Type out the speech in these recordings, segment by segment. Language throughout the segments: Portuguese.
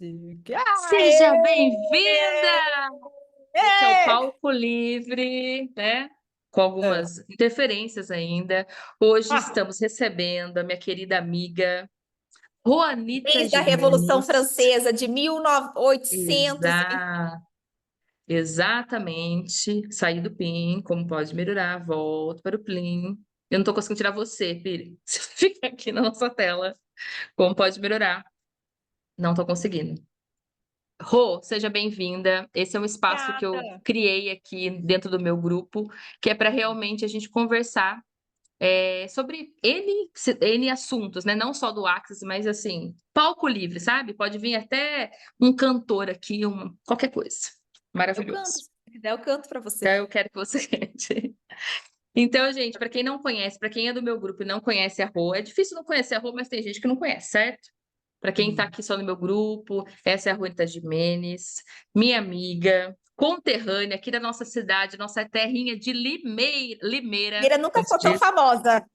chique. Seja Aê! bem-vinda! Esse é o Ê! Palco Livre, né? Com Hã. algumas interferências ainda. Hoje Ah, estamos recebendo a minha querida amiga Juanita desde a Revolução Gimenez. Francesa de 1800 e Exa exatamente. Saí do PIN, como pode melhorar, volto para o PLIN. Eu não estou conseguindo tirar você, Piri. Você fica aqui na nossa tela. Como pode melhorar? Não estou conseguindo. Rô, seja bem-vinda. Esse é um espaço que eu obrigada. criei aqui dentro do meu grupo, que é para realmente a gente conversar sobre N assuntos, né? Não só do Axis, mas assim, palco livre, sabe? Pode vir até um cantor aqui, qualquer coisa. Eu canto, Maravilhoso. se quiser eu canto para Então, você. eu quero que você cante. Então, gente, para quem não conhece, para quem é do meu grupo e não conhece a Rô, é difícil não conhecer a Rô, mas tem gente que não conhece, certo? Para quem está aqui só no meu grupo, essa é a Juanita Gimenez, minha amiga, conterrânea aqui da nossa cidade, nossa terrinha de Limeira, Mira nunca como se ficou tão diz, famosa.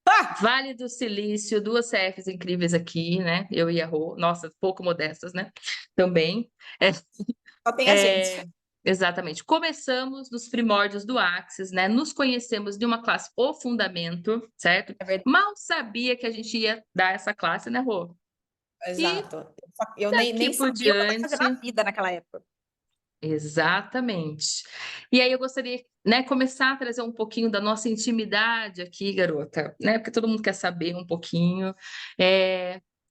Ah, Vale do Silício, duas CFs incríveis aqui, né? Eu e a Rô, nossa, pouco modestas, né? Também. É, só tem a gente. exatamente. Começamos nos primórdios do Axis, né? Nos conhecemos de uma classe, o Fundamento, certo? É verdade, Mal sabia que a gente ia dar essa classe, né, Rô? E exato. Eu nem daqui por sabia o que eu estava fazendo na diante, vida naquela época. exatamente. E aí eu gostaria, né, começar a trazer um pouquinho da nossa intimidade aqui, garota, né? Porque todo mundo quer saber um pouquinho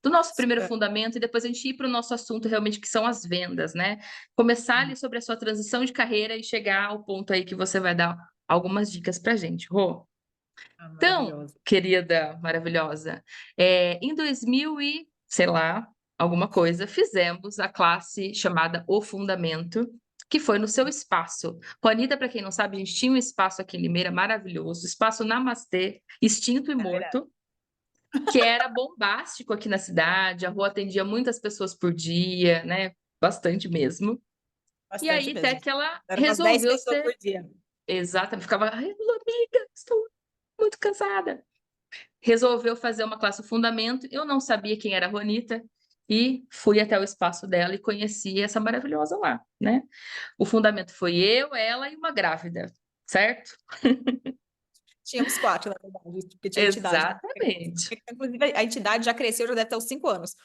do nosso primeiro fundamento e depois a gente ir para o nosso assunto realmente que são as vendas, né? Começar ali sobre a sua transição de carreira e chegar ao ponto aí que você vai dar algumas dicas para gente, Rô. Ah, Então, maravilhosa. querida maravilhosa, em 2000 e, sei lá, alguma coisa, fizemos a classe chamada O Fundamento, que foi no seu espaço. Juanita, para quem não sabe, a gente tinha um espaço aqui em Limeira maravilhoso, espaço Namastê, extinto e É verdade. morto, que era bombástico aqui na cidade, a rua atendia muitas pessoas por dia, né? Bastante mesmo. E Bastante aí, até mesmo. que ela Eram umas 10 resolveu pessoas ser, por dia. exatamente, ficava, ai, amiga, estou muito cansada. Resolveu fazer uma classe fundamento. Eu não sabia quem era a Juanita e fui até o espaço dela e conheci essa maravilhosa lá, né? O fundamento foi eu, ela e uma grávida, certo? Tínhamos 4, na verdade, porque tinha entidade. Exatamente. Inclusive, a entidade já cresceu, já deve ter uns 5 anos.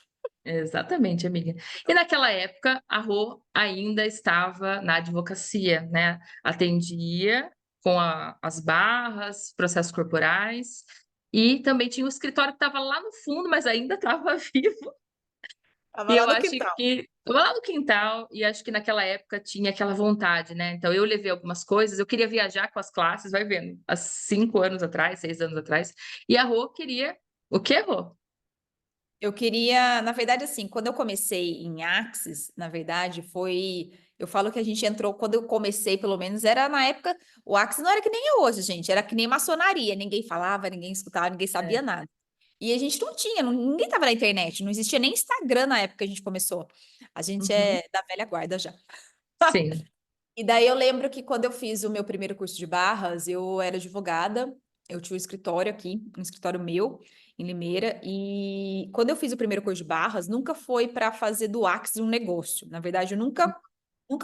Exatamente, amiga. E naquela época, a Rô ainda estava na advocacia, né? Atendia com as barras, processos corporais, e também tinha o escritório que estava lá no fundo, mas ainda estava vivo. Tava E lá eu no acho quintal. que eu vou lá no quintal e acho que naquela época tinha aquela vontade, né? Então eu levei algumas coisas, eu queria viajar com as classes, vai vendo, há 5 anos atrás, 6 anos atrás, e a Rô queria o quê, Rô? Eu queria, na verdade, assim, quando eu comecei em Axis, na verdade, foi. Eu falo que a gente entrou, quando eu comecei, pelo menos, era na época. O Axis não era que nem é hoje, gente, era que nem maçonaria. Ninguém falava, ninguém escutava, ninguém sabia É, nada. E a gente não tinha, ninguém tava na internet, não existia nem Instagram na época que a gente começou. A gente uhum, é da velha guarda já. sim, E daí eu lembro que quando eu fiz o meu primeiro curso de barras, eu era advogada, eu tinha um escritório aqui, um escritório meu, em Limeira, e quando eu fiz o primeiro curso de barras, nunca foi para fazer do Axis um negócio. Na verdade, eu nunca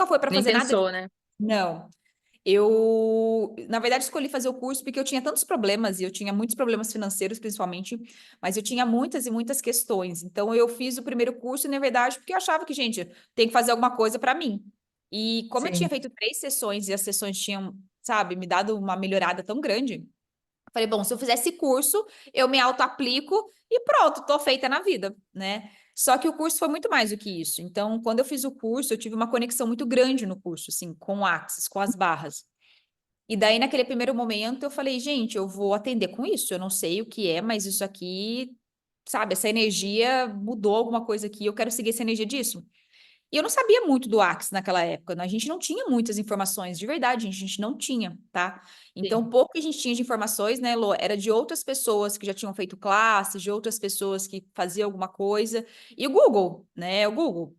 foi para nem fazer nada disso. pensou, né? Não. Eu, na verdade, escolhi fazer o curso porque eu tinha tantos problemas, e eu tinha muitos problemas financeiros, principalmente, mas eu tinha muitas e muitas questões. Então, eu fiz o primeiro curso, na verdade, porque eu achava que, gente, tem que fazer alguma coisa para mim. E como eu tinha Sim. feito 3 sessões e as sessões tinham, sabe, me dado uma melhorada tão grande, eu falei, bom, se eu fizer esse curso, eu me auto-aplico e pronto, tô feita na vida, né? Só que o curso foi muito mais do que isso. Então, quando eu fiz o curso, eu tive uma conexão muito grande no curso, assim, com o Axis, com as barras. E daí, naquele primeiro momento, eu falei, gente, eu vou atender com isso. Eu não sei o que é, mas isso aqui, sabe, essa energia mudou alguma coisa aqui, eu quero seguir essa energia disso. E eu não sabia muito do Axis naquela época, né? A gente não tinha muitas informações, de verdade, a gente não tinha, tá? Então, Sim. o pouco que a gente tinha de informações, né, Lô, era de outras pessoas que já tinham feito classes, de outras pessoas que faziam alguma coisa. E o Google, né? O Google.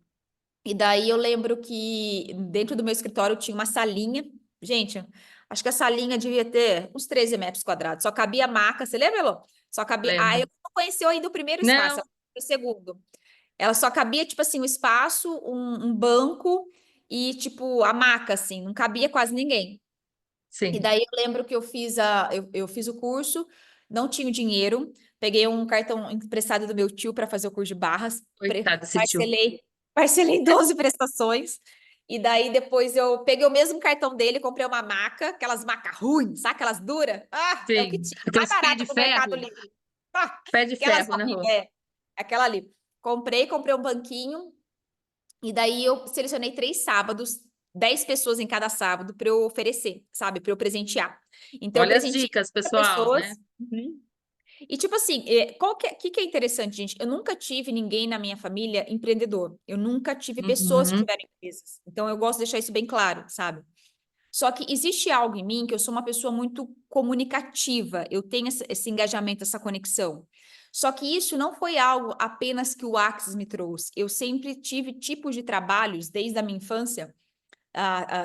E daí eu lembro que dentro do meu escritório tinha uma salinha. Gente, acho que a salinha devia ter uns 13 metros quadrados. Só cabia a maca. Você lembra, Elô? Só cabia. Ah, eu Lembro. não conheci ainda o primeiro espaço, Não, o segundo. Ela só cabia, tipo assim, o espaço, um banco e, tipo, a maca, assim, não cabia quase ninguém. E Sim. daí eu lembro que eu fiz o curso, não tinha o dinheiro, peguei um cartão emprestado do meu tio para fazer o curso de barras, Coitado desse tio. parcelei em 12 prestações, e daí depois eu peguei o mesmo cartão dele, comprei uma maca, aquelas macas ruins, sabe? Aquelas duras. Ah, é o que Sim. tinha, mais Aqueles pé barata de do Mercado ferro. Livre. Ah, Pé de aquelas ferro, né, horríveis, Rô? aquela ali. Comprei um banquinho, e daí eu selecionei 3 sábados, 10 pessoas em cada sábado para eu oferecer, sabe? Para eu presentear. Então, eu Olha as presenteei dicas, 30 pessoal, né? pessoas. Uhum. E tipo assim, que é interessante, gente? Eu nunca tive ninguém na minha família empreendedor. Eu nunca tive pessoas que Uhum. tiveram empresas. Então, eu gosto de deixar isso bem claro, sabe? Só que existe algo em mim que eu sou uma pessoa muito comunicativa, eu tenho esse engajamento, essa conexão. Só que isso não foi algo apenas que o Axis me trouxe. Eu sempre tive tipos de trabalhos, desde a minha infância,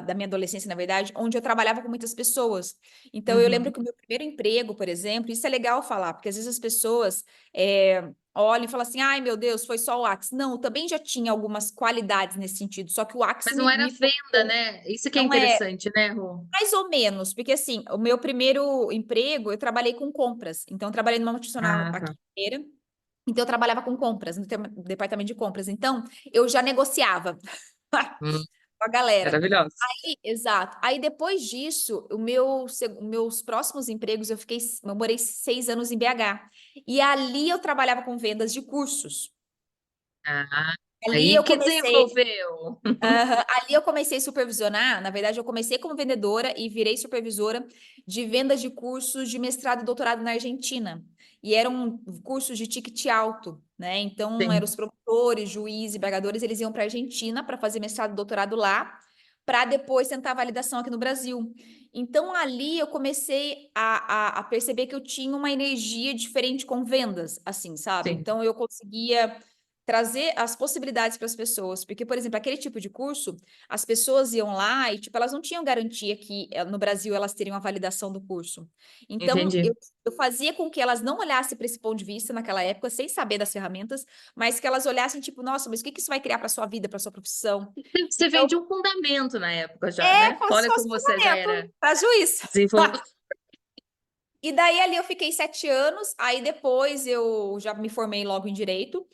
da minha adolescência, na verdade, onde eu trabalhava com muitas pessoas. Então, eu lembro Uhum. que o meu primeiro emprego, por exemplo, isso é legal falar, porque às vezes as pessoas olham e falam assim: ai meu Deus, foi só o Axis. Não, eu também já tinha algumas qualidades nesse sentido, só que o Axis Mas não era me venda, propôs. né? Isso que é Não é, interessante, né, Rô? mais ou menos, porque assim, o meu primeiro emprego, eu trabalhei com compras. Então, eu trabalhei numa multinacional Ah, aqui tá. em Feira. Então, eu trabalhava com compras, no departamento de compras. Então, eu já negociava Hum, com a galera. maravilhoso. Exato. Aí, depois disso, meus próximos empregos, eu morei 6 anos em BH. E ali eu trabalhava com vendas de cursos. Ah, Ali aí eu que comecei desenvolveu. Ali eu comecei a supervisionar, na verdade, eu comecei como vendedora e virei supervisora de vendas de cursos de mestrado e doutorado na Argentina. E eram cursos de ticket alto, né? Então, eram Sim, os promotores, juízes, embargadores, eles iam para a Argentina para fazer mestrado e doutorado lá, para depois tentar a validação aqui no Brasil. Então, ali eu comecei a perceber que eu tinha uma energia diferente com vendas, assim, sabe? sim. Então, eu conseguia trazer as possibilidades para as pessoas, porque, por exemplo, aquele tipo de curso, as pessoas iam lá e, tipo, elas não tinham garantia que no Brasil elas teriam a validação do curso. Então, Entendi. eu fazia com que elas não olhassem para esse ponto de vista naquela época, sem saber das ferramentas, mas que elas olhassem, tipo, nossa, mas o que que isso vai criar para sua vida, para sua profissão? Você Então, veio de um fundamento na época já, né? como se Olha fosse como um você já fundamento era para juiz. desenvolvido. E daí ali eu fiquei 7 anos, aí depois eu já me formei logo em direito,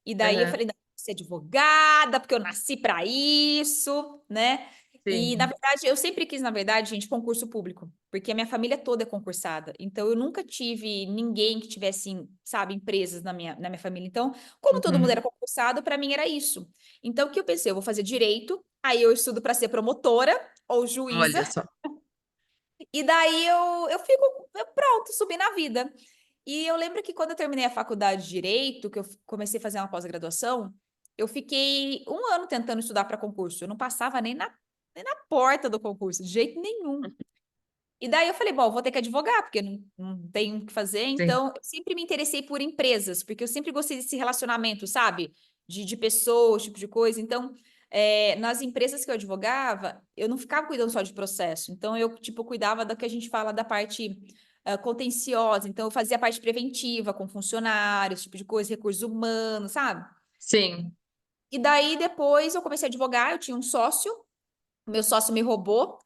e daí eu Aham, falei, não, vou ser advogada, porque eu nasci para isso, né? E na sim. verdade, eu sempre quis, na verdade, gente, concurso público, porque a minha família toda é concursada. Então eu nunca tive ninguém que tivesse, sabe, empresas na minha família. Então, como todo mundo Uhum. era concursado, para mim era isso. Então o que eu pensei, eu vou fazer direito, aí eu estudo para ser promotora ou juíza. Olha só. E daí pronto, subi na vida. E eu lembro que quando eu terminei a faculdade de Direito, que eu comecei a fazer uma pós-graduação, eu fiquei 1 ano tentando estudar para concurso. Eu não passava nem na porta do concurso, de jeito nenhum. E daí eu falei, bom, vou ter que advogar, porque não tenho o que fazer. Sim. Então, eu sempre me interessei por empresas, porque eu sempre gostei desse relacionamento, sabe? De pessoas, tipo de coisa. Então, nas empresas que eu advogava, eu não ficava cuidando só de processo. Então, eu, tipo, cuidava da que a gente fala da parte contenciosa. Então, eu fazia a parte preventiva com funcionários, tipo de coisa, recursos humanos, sabe? Sim. E daí, depois, eu comecei a advogar, eu tinha um sócio, o meu sócio me roubou.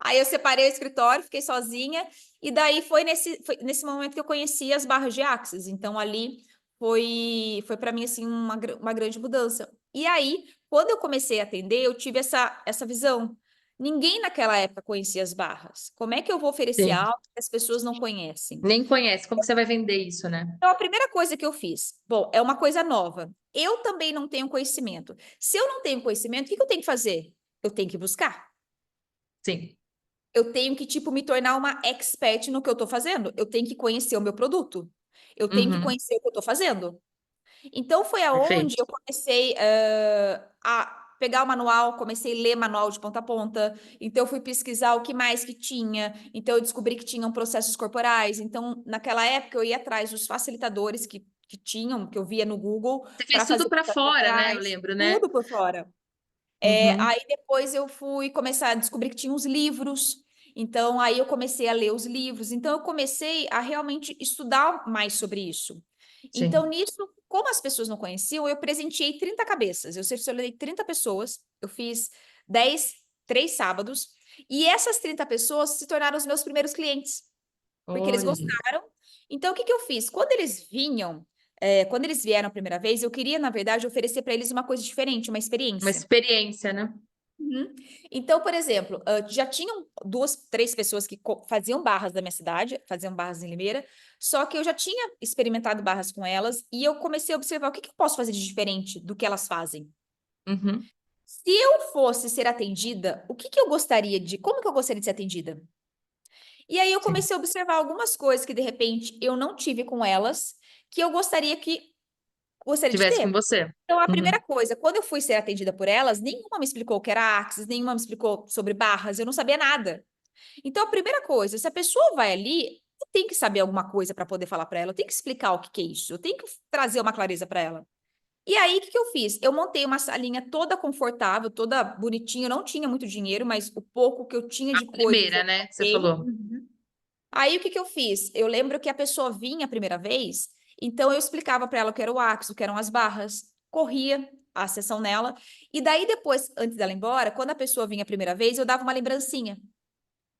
Aí eu separei o escritório, fiquei sozinha, e daí foi nesse momento que eu conheci as barras de Axis. Então ali foi para mim assim uma grande mudança. E aí, quando eu comecei a atender, eu tive essa visão. Ninguém naquela época conhecia as barras. Como é que eu vou oferecer Sim. algo que as pessoas não conhecem? Nem conhece. Como que você vai vender isso, né? Então, a primeira coisa que eu fiz, bom, é uma coisa nova. Eu também não tenho conhecimento. Se eu não tenho conhecimento, o que que eu tenho que fazer? Eu tenho que buscar. Sim. Eu tenho que, tipo, me tornar uma expert no que eu tô fazendo. Eu tenho que conhecer o meu produto. Eu tenho que Uhum. conhecer o que eu tô fazendo. Então, foi aonde Perfeito. eu comecei a pegar o manual, comecei a ler manual de ponta a ponta. Então, eu fui pesquisar o que mais que tinha. Então, eu descobri que tinham processos corporais. Então, naquela época, eu ia atrás dos facilitadores que tinham, que eu via no Google, Você fez para tudo fazer para processos fora, né? Eu corporais. lembro, né? Tudo por fora. Uhum. Aí depois eu fui começar a descobrir que tinha uns livros. Então, aí eu comecei a ler os livros. Então, eu comecei a realmente estudar mais sobre isso. Então, Sim. nisso, como as pessoas não conheciam, eu presenteei 30 cabeças. Eu selecionei 30 pessoas, eu fiz 3 sábados, e essas 30 pessoas se tornaram os meus primeiros clientes, porque eles Olha, gostaram. Então, o que que eu fiz? Quando eles vieram a primeira vez, eu queria, na verdade, oferecer para eles uma coisa diferente, uma uma experiência. experiência, né? Uhum. Então, por exemplo, já tinham 2, 3 pessoas que faziam barras da minha cidade, faziam barras em Limeira, só que eu já tinha experimentado barras com elas e eu comecei a observar o que que eu posso fazer de diferente do que elas fazem. Uhum, Se eu fosse ser atendida, o que que eu gostaria de, como que eu gostaria de ser atendida? E aí eu sim. comecei a observar algumas coisas que de repente eu não tive com elas, que eu gostaria de Tivesse com ter. você. Então, a Uhum, primeira coisa, quando eu fui ser atendida por elas, nenhuma me explicou o que era Axis, nenhuma me explicou sobre barras, eu não sabia nada. Então, a primeira coisa, se a pessoa vai ali, eu tenho que saber alguma coisa para poder falar para ela, eu tenho que explicar o que que é isso, eu tenho que trazer uma clareza para ela. E aí, o que que eu fiz? Eu montei uma salinha toda confortável, toda bonitinha, eu não tinha muito dinheiro, mas o pouco que eu tinha de coisas Limeira, eu né? Que você montei. falou. Uhum. Aí o que que eu fiz? Eu lembro que a pessoa vinha a primeira vez, então eu explicava para ela o que era o axis, o que eram as barras, corria a sessão nela, e daí depois, antes dela ir embora, quando a pessoa vinha a primeira vez, eu dava uma lembrancinha.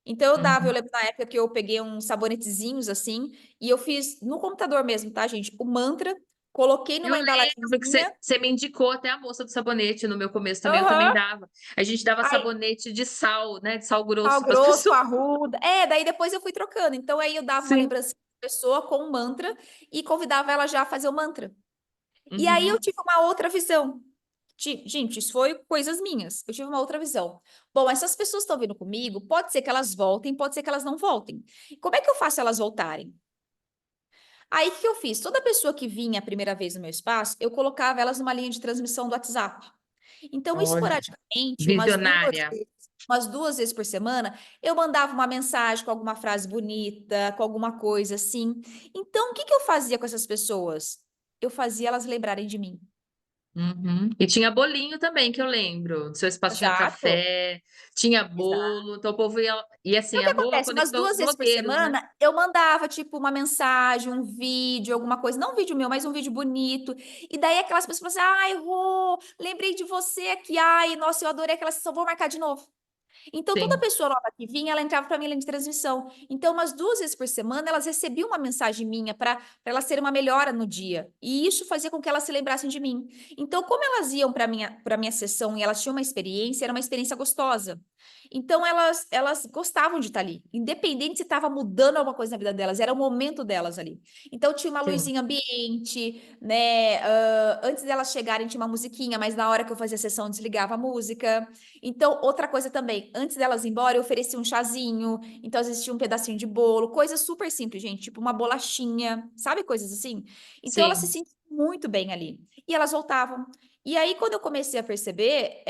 Então eu Uhum. lembro na época que eu peguei uns sabonetezinhos assim, e eu fiz no computador mesmo, tá, gente? O mantra, coloquei Eu numa lembro que embalagenzinha. você me indicou até a moça do sabonete no meu começo também, eu também Aham. dava. A gente dava Aí, sabonete de sal, né? De sal sal grosso para as grosso, pessoas. parruda. Daí depois eu fui trocando. Então aí eu dava uma Sim. lembrancinha da pessoa com um mantra e convidava ela já a fazer o mantra. E aí eu Uhum. tive uma outra visão. Gente, isso foi coisas minhas. Eu tive uma outra visão. Bom, essas pessoas estão vindo comigo, pode ser que elas voltem, pode ser que elas não voltem. Como é que eu faço elas voltarem? Aí, o que eu fiz? Toda pessoa que vinha a primeira vez no meu espaço, eu colocava elas numa linha de transmissão do WhatsApp. Então, Olha, esporadicamente, visionária. umas 2 vezes por semana, eu mandava uma mensagem com alguma frase bonita, com alguma coisa assim. Então, o que que eu fazia com essas pessoas? Eu fazia elas lembrarem de mim. Uhum. E tinha bolinho também, que eu lembro. Do seu espaço tinha Exato. café, tinha Exato. bolo, então o povo ia. E Então, assim, o que a Rô acontece? Umas conectou os 2 vezes por blogueiros, né? semana, eu mandava, tipo, uma mensagem, um vídeo, alguma coisa. Não um vídeo meu, mas um vídeo bonito. E daí aquelas pessoas falam assim, ai, Rô, lembrei de você aqui. Ai, nossa, eu adorei aquela sessão, vou marcar de novo. Então, toda Sim, pessoa nova que vinha, ela entrava para minha linha de transmissão. Então, umas 2 vezes por semana, elas recebiam uma mensagem minha para elas terem uma melhora no dia. E isso fazia com que elas se lembrassem de mim. Então, como elas iam para minha sessão e elas tinham uma experiência, era uma experiência gostosa. Então, elas gostavam de estar ali, independente se estava mudando alguma coisa na vida delas, era o momento delas ali. Então, tinha uma sim. luzinha ambiente, né? Antes delas chegarem, tinha uma musiquinha, mas na hora que eu fazia a sessão, eu desligava a música. Então, outra coisa também, antes delas ir embora, eu oferecia um chazinho, então às vezes tinha um pedacinho de bolo, coisa super simples, gente, tipo uma bolachinha, sabe? Coisas assim. Então, elas se Sim. sentiam muito bem ali. E elas voltavam. E aí, quando eu comecei a perceber,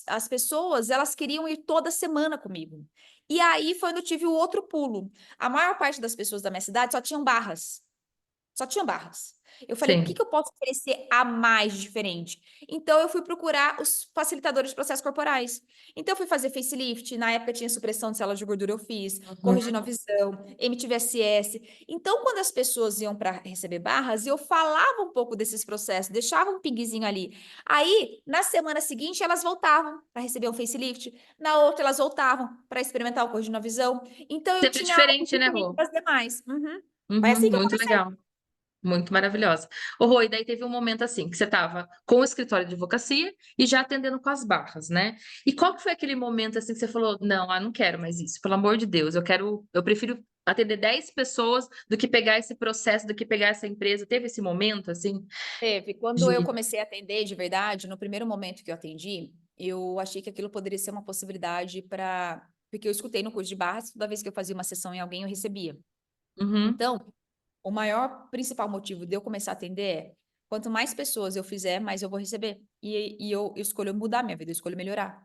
as pessoas, elas queriam ir toda semana comigo. E aí foi onde eu tive o outro pulo. A maior parte das pessoas da minha cidade só tinham barras. Só tinha barras. Eu falei, o que Sim. que eu posso oferecer a mais de diferente? Então, eu fui procurar os facilitadores de processos corporais. Então, eu fui fazer facelift. Na época, tinha supressão de células de gordura, eu fiz. Corrigindo a Uhum. visão, MTVSS. Então, quando as pessoas iam para receber barras, eu falava um pouco desses processos, deixava um pinguezinho ali. Aí, na semana seguinte, elas voltavam para receber um facelift. Na outra, elas voltavam para experimentar o corrigindo a visão. Então, eu Sempre tinha algo diferente, né, diferente Rô? das demais. Uhum. Foi Uhum, assim que eu muito comecei. legal. Muito maravilhosa. Ô, Rô, e daí teve um momento assim, que você estava com o escritório de advocacia e já atendendo com as barras, né? E qual que foi aquele momento assim que você falou, não, não quero mais isso, pelo amor de Deus, eu prefiro atender 10 pessoas do que pegar esse processo, do que pegar essa empresa. Teve esse momento assim? Teve. Quando eu De... comecei a atender de verdade, no primeiro momento que eu atendi, eu achei que aquilo poderia ser uma possibilidade para. Porque eu escutei no curso de barras, toda vez que eu fazia uma sessão em alguém, eu recebia. Uhum, Então, o maior principal motivo de eu começar a atender é: quanto mais pessoas eu fizer, mais eu vou receber. E eu escolho mudar minha vida, eu escolho melhorar.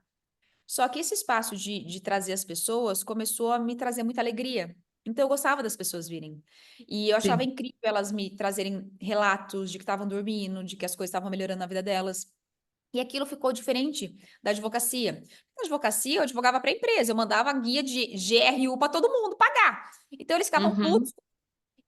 Só que esse espaço de trazer as pessoas começou a me trazer muita alegria. Então, eu gostava das pessoas virem. E eu achava sim. incrível elas me trazerem relatos de que estavam dormindo, de que as coisas estavam melhorando na vida delas. E aquilo ficou diferente da advocacia. Na advocacia, eu advogava para a empresa, eu mandava guia de GRU para todo mundo pagar. Então, eles ficavam Uhum. putos.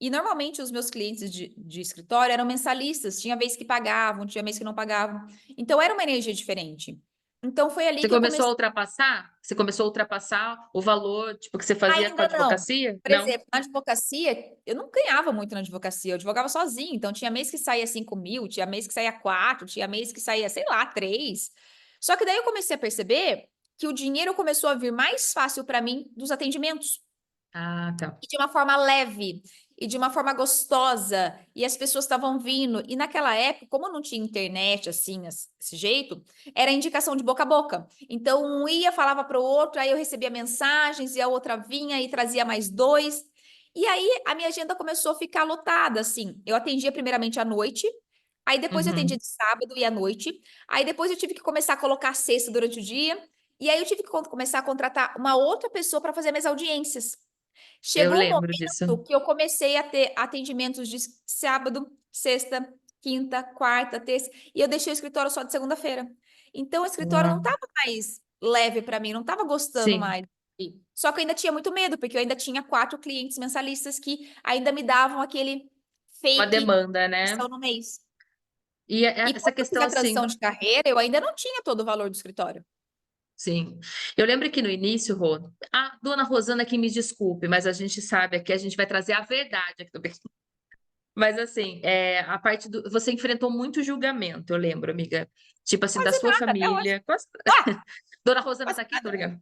E normalmente os meus clientes de escritório eram mensalistas, tinha vez que pagavam, tinha mês que não pagavam. Então era uma energia diferente. Então foi ali Você que eu começou a comecei. ultrapassar? Você começou a ultrapassar o valor, tipo, que você fazia com a Ainda não. advocacia? Por Não? exemplo, na advocacia, eu não ganhava muito na advocacia, eu advogava sozinha, então tinha mês que saía 5.000, tinha mês que saía 4, tinha mês que saía, sei lá, 3. Só que daí eu comecei a perceber que o dinheiro começou a vir mais fácil para mim dos atendimentos. Ah, tá. E de uma forma leve e de uma forma gostosa, e as pessoas estavam vindo. E naquela época, como não tinha internet assim, desse jeito, era indicação de boca a boca. Então, um ia, falava para o outro, aí eu recebia mensagens, e a outra vinha e trazia mais dois. E aí a minha agenda começou a ficar lotada, assim. Eu atendia primeiramente à noite, aí depois eu atendia Uhum. de sábado e à noite, aí depois eu tive que começar a colocar a sexta durante o dia, e aí eu tive que começar a contratar uma outra pessoa para fazer minhas audiências. Eu Chegou um lembro disso. momento que eu comecei a ter atendimentos de sábado, sexta, quinta, quarta, terça, e eu deixei o escritório só de segunda-feira. Então, o escritório não Uau. estava mais leve para mim, não estava gostando Sim, mais. Só que eu ainda tinha muito medo, porque eu ainda tinha 4 clientes mensalistas que ainda me davam aquele uma fake demanda, né? no mês. E E essa quando eu fiz questão, a assim, transição de carreira, eu ainda não tinha todo o valor do escritório. sim. Eu lembro que no início, Rô, a dona Rosana que me desculpe, mas a gente sabe aqui, a gente vai trazer a verdade aqui também. Mas assim, a parte do. Você enfrentou muito julgamento, eu lembro, amiga. Tipo assim, da Quase sua nada até hoje. família. Ah, Dona Rosana quase tá aqui? Tô nada. ligando.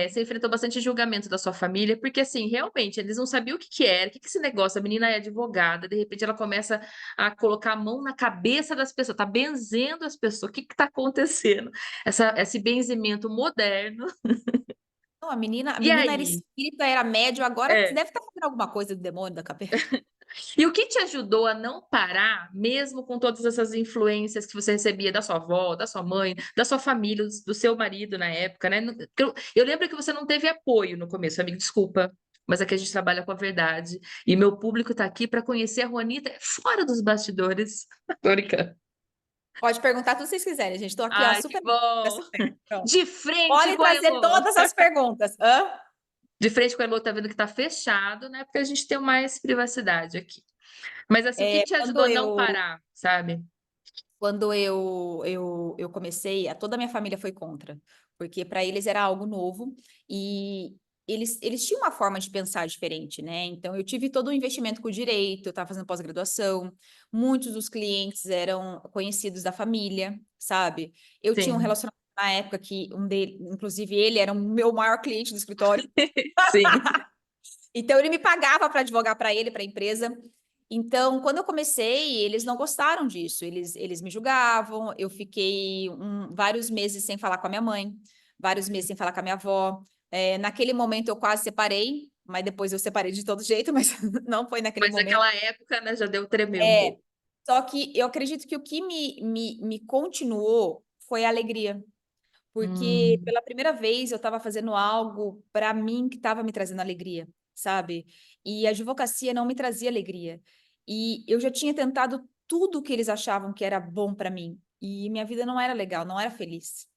Você enfrentou bastante julgamento da sua família, porque assim, realmente, eles não sabiam o que que era, o que que esse negócio, a menina é advogada, de repente ela começa a colocar a mão na cabeça das pessoas, tá benzendo as pessoas, o que que tá acontecendo? Esse benzimento moderno. Não, a E menina era aí? espírita, era médium, agora É. deve estar fazendo alguma coisa do demônio da cabeça. E o que te ajudou a não parar, mesmo com todas essas influências que você recebia da sua avó, da sua mãe, da sua família, do seu marido na época, né? Eu lembro que você não teve apoio no começo, amigo, desculpa, mas aqui a gente trabalha com a verdade. E meu público está aqui para conhecer a Juanita fora dos bastidores. Tô brincando. Pode perguntar tudo que vocês quiserem, gente. Estou aqui, ó, Ai, que super bom! Pronto. De frente Podem com a trazer Elo. todas as perguntas. Hã? De frente com a Elo, tá vendo que tá fechado, né? Porque a gente tem mais privacidade aqui. Mas assim, o que É, que te ajudou a não parar, sabe? quando eu comecei, toda a minha família foi contra, porque para eles era algo novo e eles tinham uma forma de pensar diferente, né? Então, eu tive todo o investimento com o direito, eu estava fazendo pós-graduação, muitos dos clientes eram conhecidos da família, sabe? Eu tinha um Sim. relacionamento na época que um dele, inclusive ele era o meu maior cliente do escritório. Sim. Então, ele me pagava para advogar para ele, para a empresa. Então, quando eu comecei, eles não gostaram disso. Eles me julgavam. Eu fiquei vários meses sem falar com a minha mãe, vários meses sem falar com a minha avó. Naquele momento, eu quase separei, mas depois eu separei de todo jeito, mas não foi naquele Mas momento. naquela época, né, já deu tremer um É, pouco. só que eu acredito que o que me continuou foi a alegria. Porque Hum, pela primeira vez eu estava fazendo algo para mim que estava me trazendo alegria, sabe? E a advocacia não me trazia alegria. E eu já tinha tentado tudo que eles achavam que era bom para mim. E minha vida não era legal, não era feliz.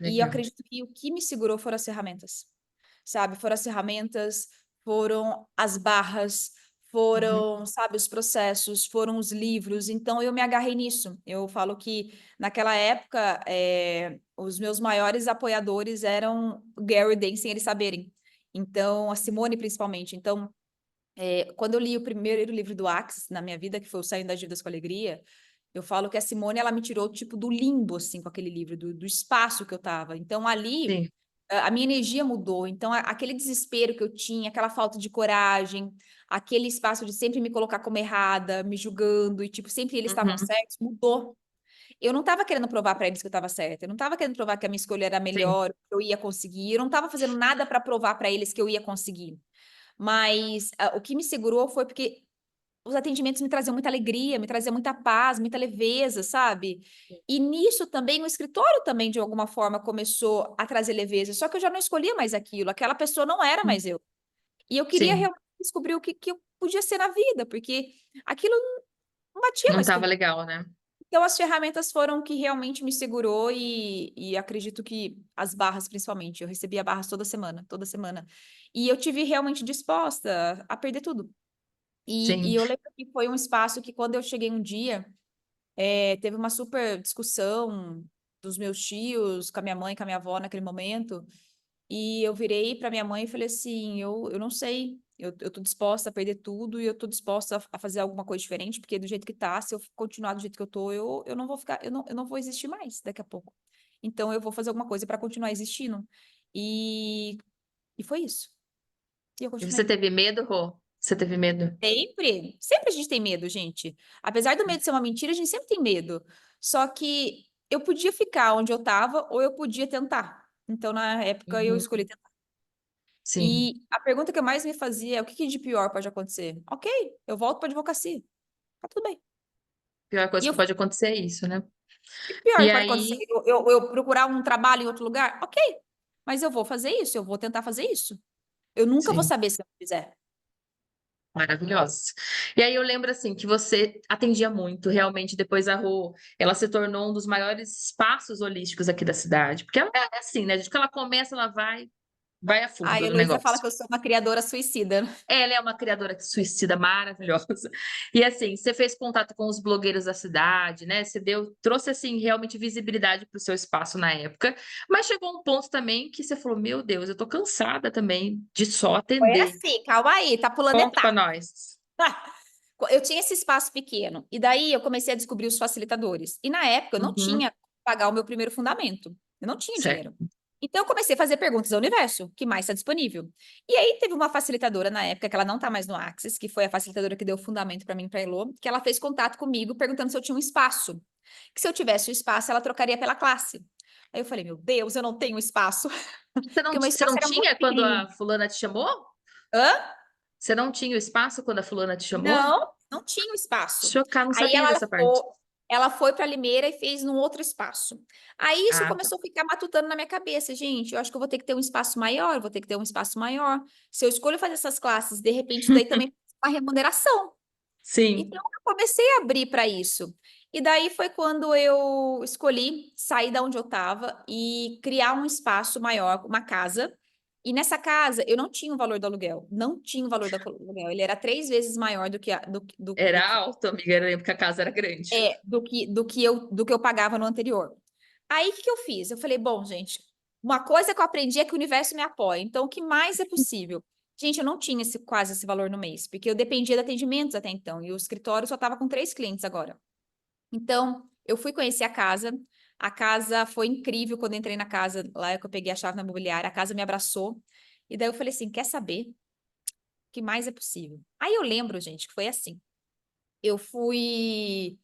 E eu legal. acredito que o que me segurou foram as ferramentas, sabe? Foram as ferramentas, foram as barras, Uhum. foram, sabe, os processos, foram os livros. Então eu me agarrei nisso. Eu falo que naquela época os meus maiores apoiadores eram o Gary Day, sem eles saberem. Então, a Simone principalmente. Então, quando eu li o primeiro livro do Axis na minha vida, que foi o Saindo das Dívidas com Alegria, eu falo que a Simone, ela me tirou, tipo, do limbo, assim, com aquele livro, do espaço que eu tava. Então, ali, Sim. a minha energia mudou. Então, aquele desespero que eu tinha, aquela falta de coragem, aquele espaço de sempre me colocar como errada, me julgando, e, tipo, sempre eles estavam Uhum. certos, mudou. Eu não tava querendo provar para eles que eu tava certa. Eu não tava querendo provar que a minha escolha era Sim. melhor, que eu ia conseguir. Eu não tava fazendo nada para provar para eles que eu ia conseguir. Mas o que me segurou foi porque os atendimentos me traziam muita alegria, me traziam muita paz, muita leveza, sabe? E nisso também o escritório também de alguma forma começou a trazer leveza, só que eu já não escolhia mais aquilo, aquela pessoa não era mais eu. E eu queria Sim. realmente descobrir o que eu podia ser na vida, porque aquilo não batia Não mais estava comigo. legal, né? Então as ferramentas foram o que realmente me segurou e acredito que as barras principalmente, eu recebia barras toda semana, toda semana. E eu tive realmente disposta a perder tudo. Sim. E eu lembro que foi um espaço que quando eu cheguei um dia, teve uma super discussão dos meus tios, com a minha mãe, com a minha avó naquele momento, e eu virei para minha mãe e falei assim, eu não sei, eu tô disposta a perder tudo e eu tô disposta a fazer alguma coisa diferente, porque do jeito que tá, se eu continuar do jeito que eu tô, eu não vou ficar, eu não vou existir mais daqui a pouco. Então eu vou fazer alguma coisa para continuar existindo. E, e foi isso. E eu E você continuei. teve medo, Rô? Você teve medo? Sempre a gente tem medo, gente. Apesar do medo ser uma mentira, a gente sempre tem medo. Só que eu podia ficar onde eu tava ou eu podia tentar. Então, na época, eu Uhum. escolhi tentar. Sim. E a pergunta que eu mais me fazia é: o que que de pior pode acontecer? Ok, eu volto para advocacia. Tá tudo bem. A pior E coisa que eu, pode acontecer é isso, né? o que pior E que pode acontecer? aí, Eu procurar um trabalho em outro lugar? Ok, mas eu vou fazer isso, eu vou tentar fazer isso. Eu nunca vou sim. saber se eu não fizer. Maravilhosa. E aí eu lembro assim que você atendia muito, realmente depois a Rô, ela se tornou um dos maiores espaços holísticos aqui da cidade, porque ela é assim, né? Desde que ela começa, ela vai a A fundo no Heloísa fala negócio. que eu sou uma criadora suicida. Ela é uma criadora suicida maravilhosa. E assim, você fez contato com os blogueiros da cidade, né? Você trouxe assim realmente visibilidade para o seu espaço na época, mas chegou um ponto também que você falou: "Meu Deus, eu tô cansada também de só Foi atender. assim, calma aí, tá pulando Conta para etapa. nós." Eu tinha esse espaço pequeno, e daí eu comecei a descobrir os facilitadores. E na época eu não Uhum, tinha como pagar o meu primeiro fundamento, eu não tinha dinheiro. certo. Então eu comecei a fazer perguntas ao universo, que mais está disponível. E aí teve uma facilitadora na época, que ela não tá mais no Axis, que foi a facilitadora que deu o fundamento para mim e para Elo, que ela fez contato comigo perguntando se eu tinha um espaço. Que se eu tivesse o espaço, ela trocaria pela classe. Aí eu falei, meu Deus, eu não tenho espaço, porque o meu Você espaço não era muito tinha quando pequenininho. a fulana te chamou? Hã? Você não tinha o espaço quando a fulana te chamou? Não tinha o espaço. Chocada, não Aí sabia dessa parte. ela foi para Limeira e fez num outro espaço. Aí isso Ah, tá. começou a ficar matutando na minha cabeça, gente. Eu acho que eu vou ter que ter um espaço maior, eu vou ter que ter um espaço maior. Se eu escolho fazer essas classes, de repente, isso daí também é uma remuneração. Sim. Então, eu comecei a abrir para isso. E daí foi quando eu escolhi sair da onde eu estava e criar um espaço maior, uma casa. E nessa casa, eu não tinha o valor do aluguel. Não tinha o valor do aluguel. Ele era 3 vezes maior do que, Era alto, amiga. Eu lembro que a casa era grande. do que eu pagava no anterior. Aí, o que que eu fiz? Eu falei, bom, gente, uma coisa que eu aprendi é que o universo me apoia. Então, o que mais é possível? Gente, eu não tinha quase esse valor no mês, porque eu dependia de atendimentos até então, e o escritório só estava com 3 clientes agora. Então, eu fui conhecer a casa foi incrível quando eu entrei na casa, lá que eu peguei a chave na imobiliária, a casa me abraçou, e daí eu falei assim, quer saber? O que mais é possível? Aí eu lembro, gente, que foi assim, eu fui.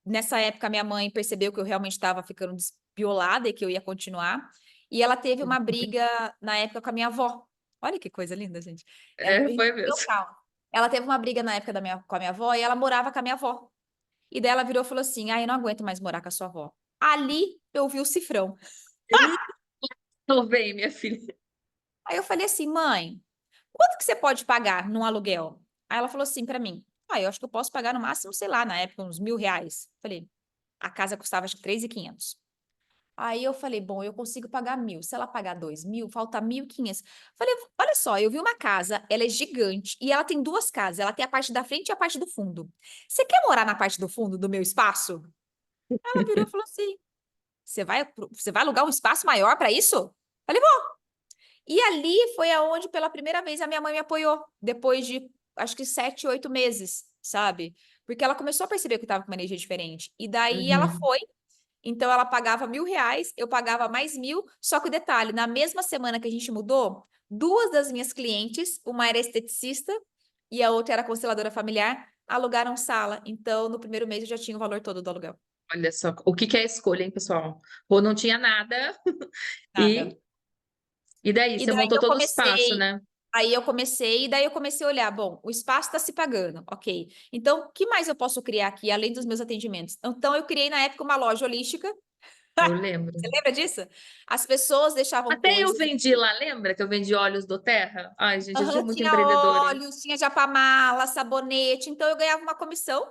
Nessa época, minha mãe percebeu que eu realmente estava ficando despiolada e que eu ia continuar. E ela teve uma briga na época com a minha avó. Olha que coisa linda, gente. É, foi Deu mesmo. calma. Ela teve uma briga na época com a minha avó e ela morava com a minha avó. E daí ela virou e falou assim: Ah, eu não aguento mais morar com a sua avó. Ali eu vi o cifrão. Tô bem, minha filha. Aí eu falei assim, mãe, quanto que você pode pagar num aluguel? Aí ela falou assim para mim: Ah, eu acho que eu posso pagar no máximo, sei lá, na época, uns R$ 1.000. Falei, a casa custava acho que 3.500. Aí eu falei, bom, eu consigo pagar 1.000. Se ela pagar 2.000, falta 1.500. Falei, olha só, eu vi uma casa, ela é gigante e ela tem duas casas. Ela tem a parte da frente e a parte do fundo. Você quer morar na parte do fundo do meu espaço? Ela virou e falou assim: você vai alugar um espaço maior para isso? Falei, bom. E ali foi aonde, pela primeira vez, a minha mãe me apoiou, depois de acho que 7, 8 meses, sabe? Porque ela começou a perceber que eu estava com uma energia diferente. E daí ela Uhum. foi. Então ela pagava R$ 1.000, eu pagava mais 1.000. Só que o detalhe, na mesma semana que a gente mudou, duas das minhas clientes, uma era esteticista e a outra era consteladora familiar, alugaram sala. Então, no primeiro mês eu já tinha o valor todo do aluguel. Olha só, o que que é a escolha, hein, pessoal? Ou não tinha nada, Nada. e, e daí? E Você daí montou eu todo o espaço, comecei, né? e daí eu comecei a olhar, bom, o espaço está se pagando, ok. Então, o que mais eu posso criar aqui, além dos meus atendimentos? Então, eu criei na época uma loja holística. Eu lembro. Você lembra disso? As pessoas deixavam Até eu coisas. vendi lá, lembra que eu vendi óleos do Terra? Ai, gente, eu sou Aham, muito tinha empreendedora. óleos, tinha japamala, sabonete, então eu ganhava uma comissão.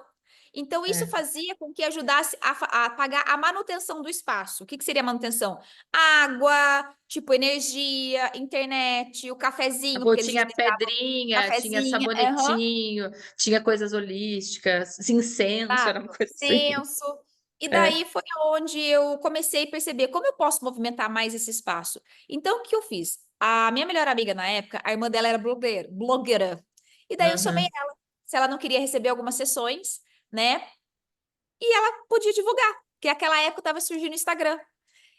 Então, isso É. fazia com que ajudasse a pagar a manutenção do espaço. O que seria manutenção? Água, tipo energia, internet, o cafezinho, Pô, porque eles tinha visitavam pedrinha, tinha cafezinho, aham, sabonetinho, tinha coisas holísticas, incenso, era tá? uma coisa assim. Censo. E É, daí foi onde eu comecei a perceber como eu posso movimentar mais esse espaço. Então, o que eu fiz? A minha melhor amiga na época, a irmã dela era blogueira. E daí eu chamei uhum, ela, se ela não queria receber algumas sessões, né? E ela podia divulgar, porque naquela época estava surgindo o Instagram.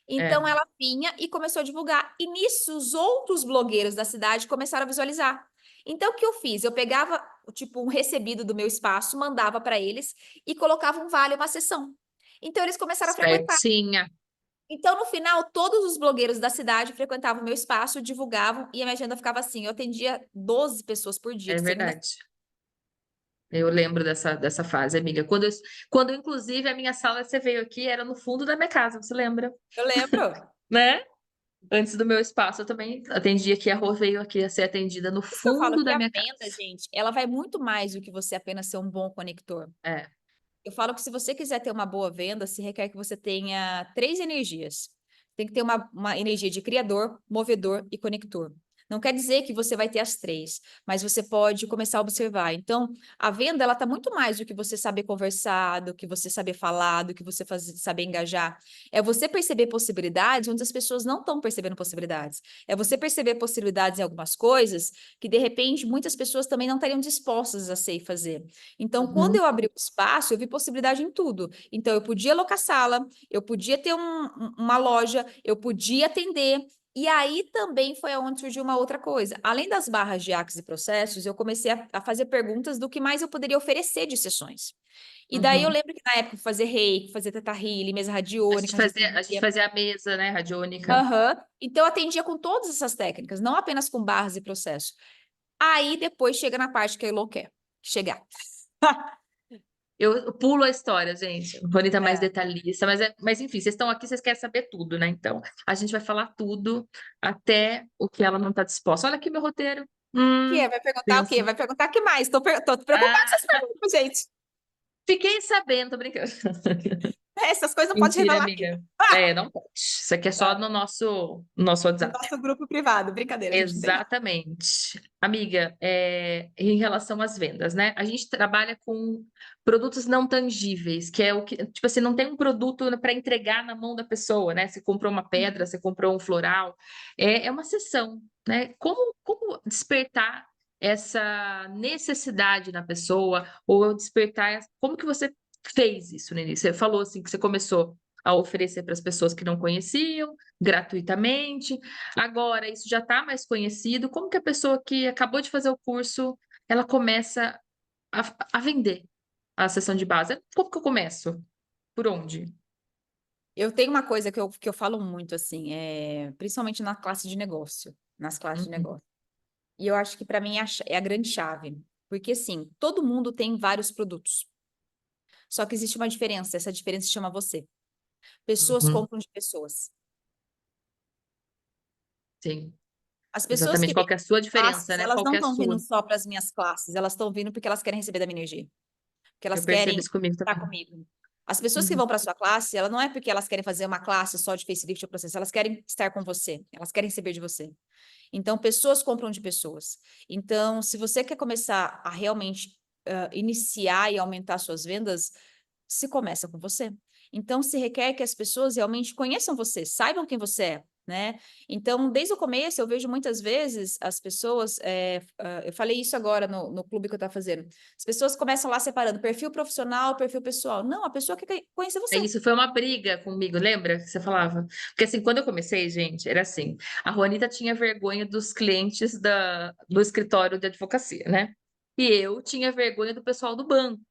Então é. ela vinha e começou a divulgar. E nisso os outros blogueiros da cidade começaram a visualizar. Então o que eu fiz? Eu pegava tipo um recebido do meu espaço, mandava para eles e colocava um vale uma sessão. Então eles começaram a frequentar. Certinha, Então no final todos os blogueiros da cidade frequentavam o meu espaço, divulgavam e a minha agenda ficava assim, eu atendia 12 pessoas por dia, é de segunda a verdade. Eu lembro dessa fase, amiga. Quando, inclusive, a minha sala, você veio aqui, era no fundo da minha casa, você lembra? eu lembro. Né? Antes do meu espaço, eu também atendia aqui, a Rô veio aqui a ser atendida no Por isso que eu falo fundo que da a minha venda, casa. gente, ela vai muito mais do que você apenas ser um bom conector. É, Eu falo que se você quiser ter uma boa venda, se requer que você tenha três energias. Tem que ter uma energia de criador, movedor e conector. Não quer dizer que você vai ter as três, mas você pode começar a observar. Então, a venda, ela está muito mais do que você saber conversar, do que você saber falar, do que você saber engajar. É você perceber possibilidades onde as pessoas não estão percebendo possibilidades. É você perceber possibilidades em algumas coisas que, de repente, muitas pessoas também não estariam dispostas a ser e fazer. Então, quando uhum, eu abri o espaço, eu vi possibilidade em tudo. Então, eu podia alocar sala, eu podia ter uma loja, eu podia atender. E aí também foi onde surgiu uma outra coisa. Além das barras de Axis e processos, eu comecei a fazer perguntas do que mais eu poderia oferecer de sessões. E daí eu uhum. lembro que na época eu fazia reiki, fazia teta healing, mesa A gente radiônica, fazia, a gente radiestesia. fazia a mesa, né, radiônica. Aham. Então eu atendia com todas essas técnicas, não apenas com barras e processos. Aí depois chega na parte que a Elo quer chegar. Eu pulo a história, gente. Bonita mais É. detalhista, mas enfim, vocês estão aqui, vocês querem saber tudo, né? Então, a gente vai falar tudo até o que ela não está disposta. Olha aqui meu roteiro. Que é? Vai perguntar o quê? Pensa. Vai perguntar o que mais? Tô preocupada com Ah, essas perguntas, gente. fiquei sabendo, tô brincando. Essas coisas não pode Mentira, revelar aqui. amiga. É, não pode. Isso aqui é só Tá. no nosso No WhatsApp. nosso grupo privado. Brincadeira, a gente não tem nada. Exatamente. Amiga, em relação às vendas, né? A gente trabalha com produtos não tangíveis, que é o que, tipo assim, não tem um produto para entregar na mão da pessoa, né? Você comprou uma pedra, você comprou um floral, é uma sessão, né? Como despertar essa necessidade na pessoa, ou despertar, como que você fez isso no início? Você falou assim que você começou a oferecer para as pessoas que não conheciam, gratuitamente. Agora, isso já está mais conhecido. Como que a pessoa que acabou de fazer o curso, ela começa a vender a sessão de base? Como que eu começo? Por onde? Eu tenho uma coisa que eu falo muito, assim, principalmente na classe de negócio, nas classes de Uhum, negócio. E eu acho que para mim é a grande chave. Porque, assim, todo mundo tem vários produtos. Só que existe uma diferença. Essa diferença se chama você. Pessoas uhum, compram de pessoas. sim, As pessoas exatamente. que Qual vêm que é a sua diferença, classes, né? elas Qual não que é a estão vindo sua? só para as minhas classes, elas estão vindo porque elas querem receber da minha energia. Porque Eu elas percebo querem isso comigo estar também. comigo. As pessoas que Uhum, vão para sua classe, ela não é porque elas querem fazer uma classe só de facelift ou processo, elas querem estar com você, elas querem receber de você. Então, pessoas compram de pessoas. Então, se você quer começar a realmente iniciar e aumentar suas vendas, se começa com você. Então, se requer que as pessoas realmente conheçam você, saibam quem você é, né? Então, desde o começo, eu vejo muitas vezes as pessoas, eu falei isso agora no clube que eu estava fazendo, as pessoas começam lá separando perfil profissional, perfil pessoal. Não, a pessoa quer conhecer você. Isso foi uma briga comigo, lembra que você falava? Porque assim, quando eu comecei, gente, era assim, a Juanita tinha vergonha dos clientes do escritório de advocacia, né? E eu tinha vergonha do pessoal do banco.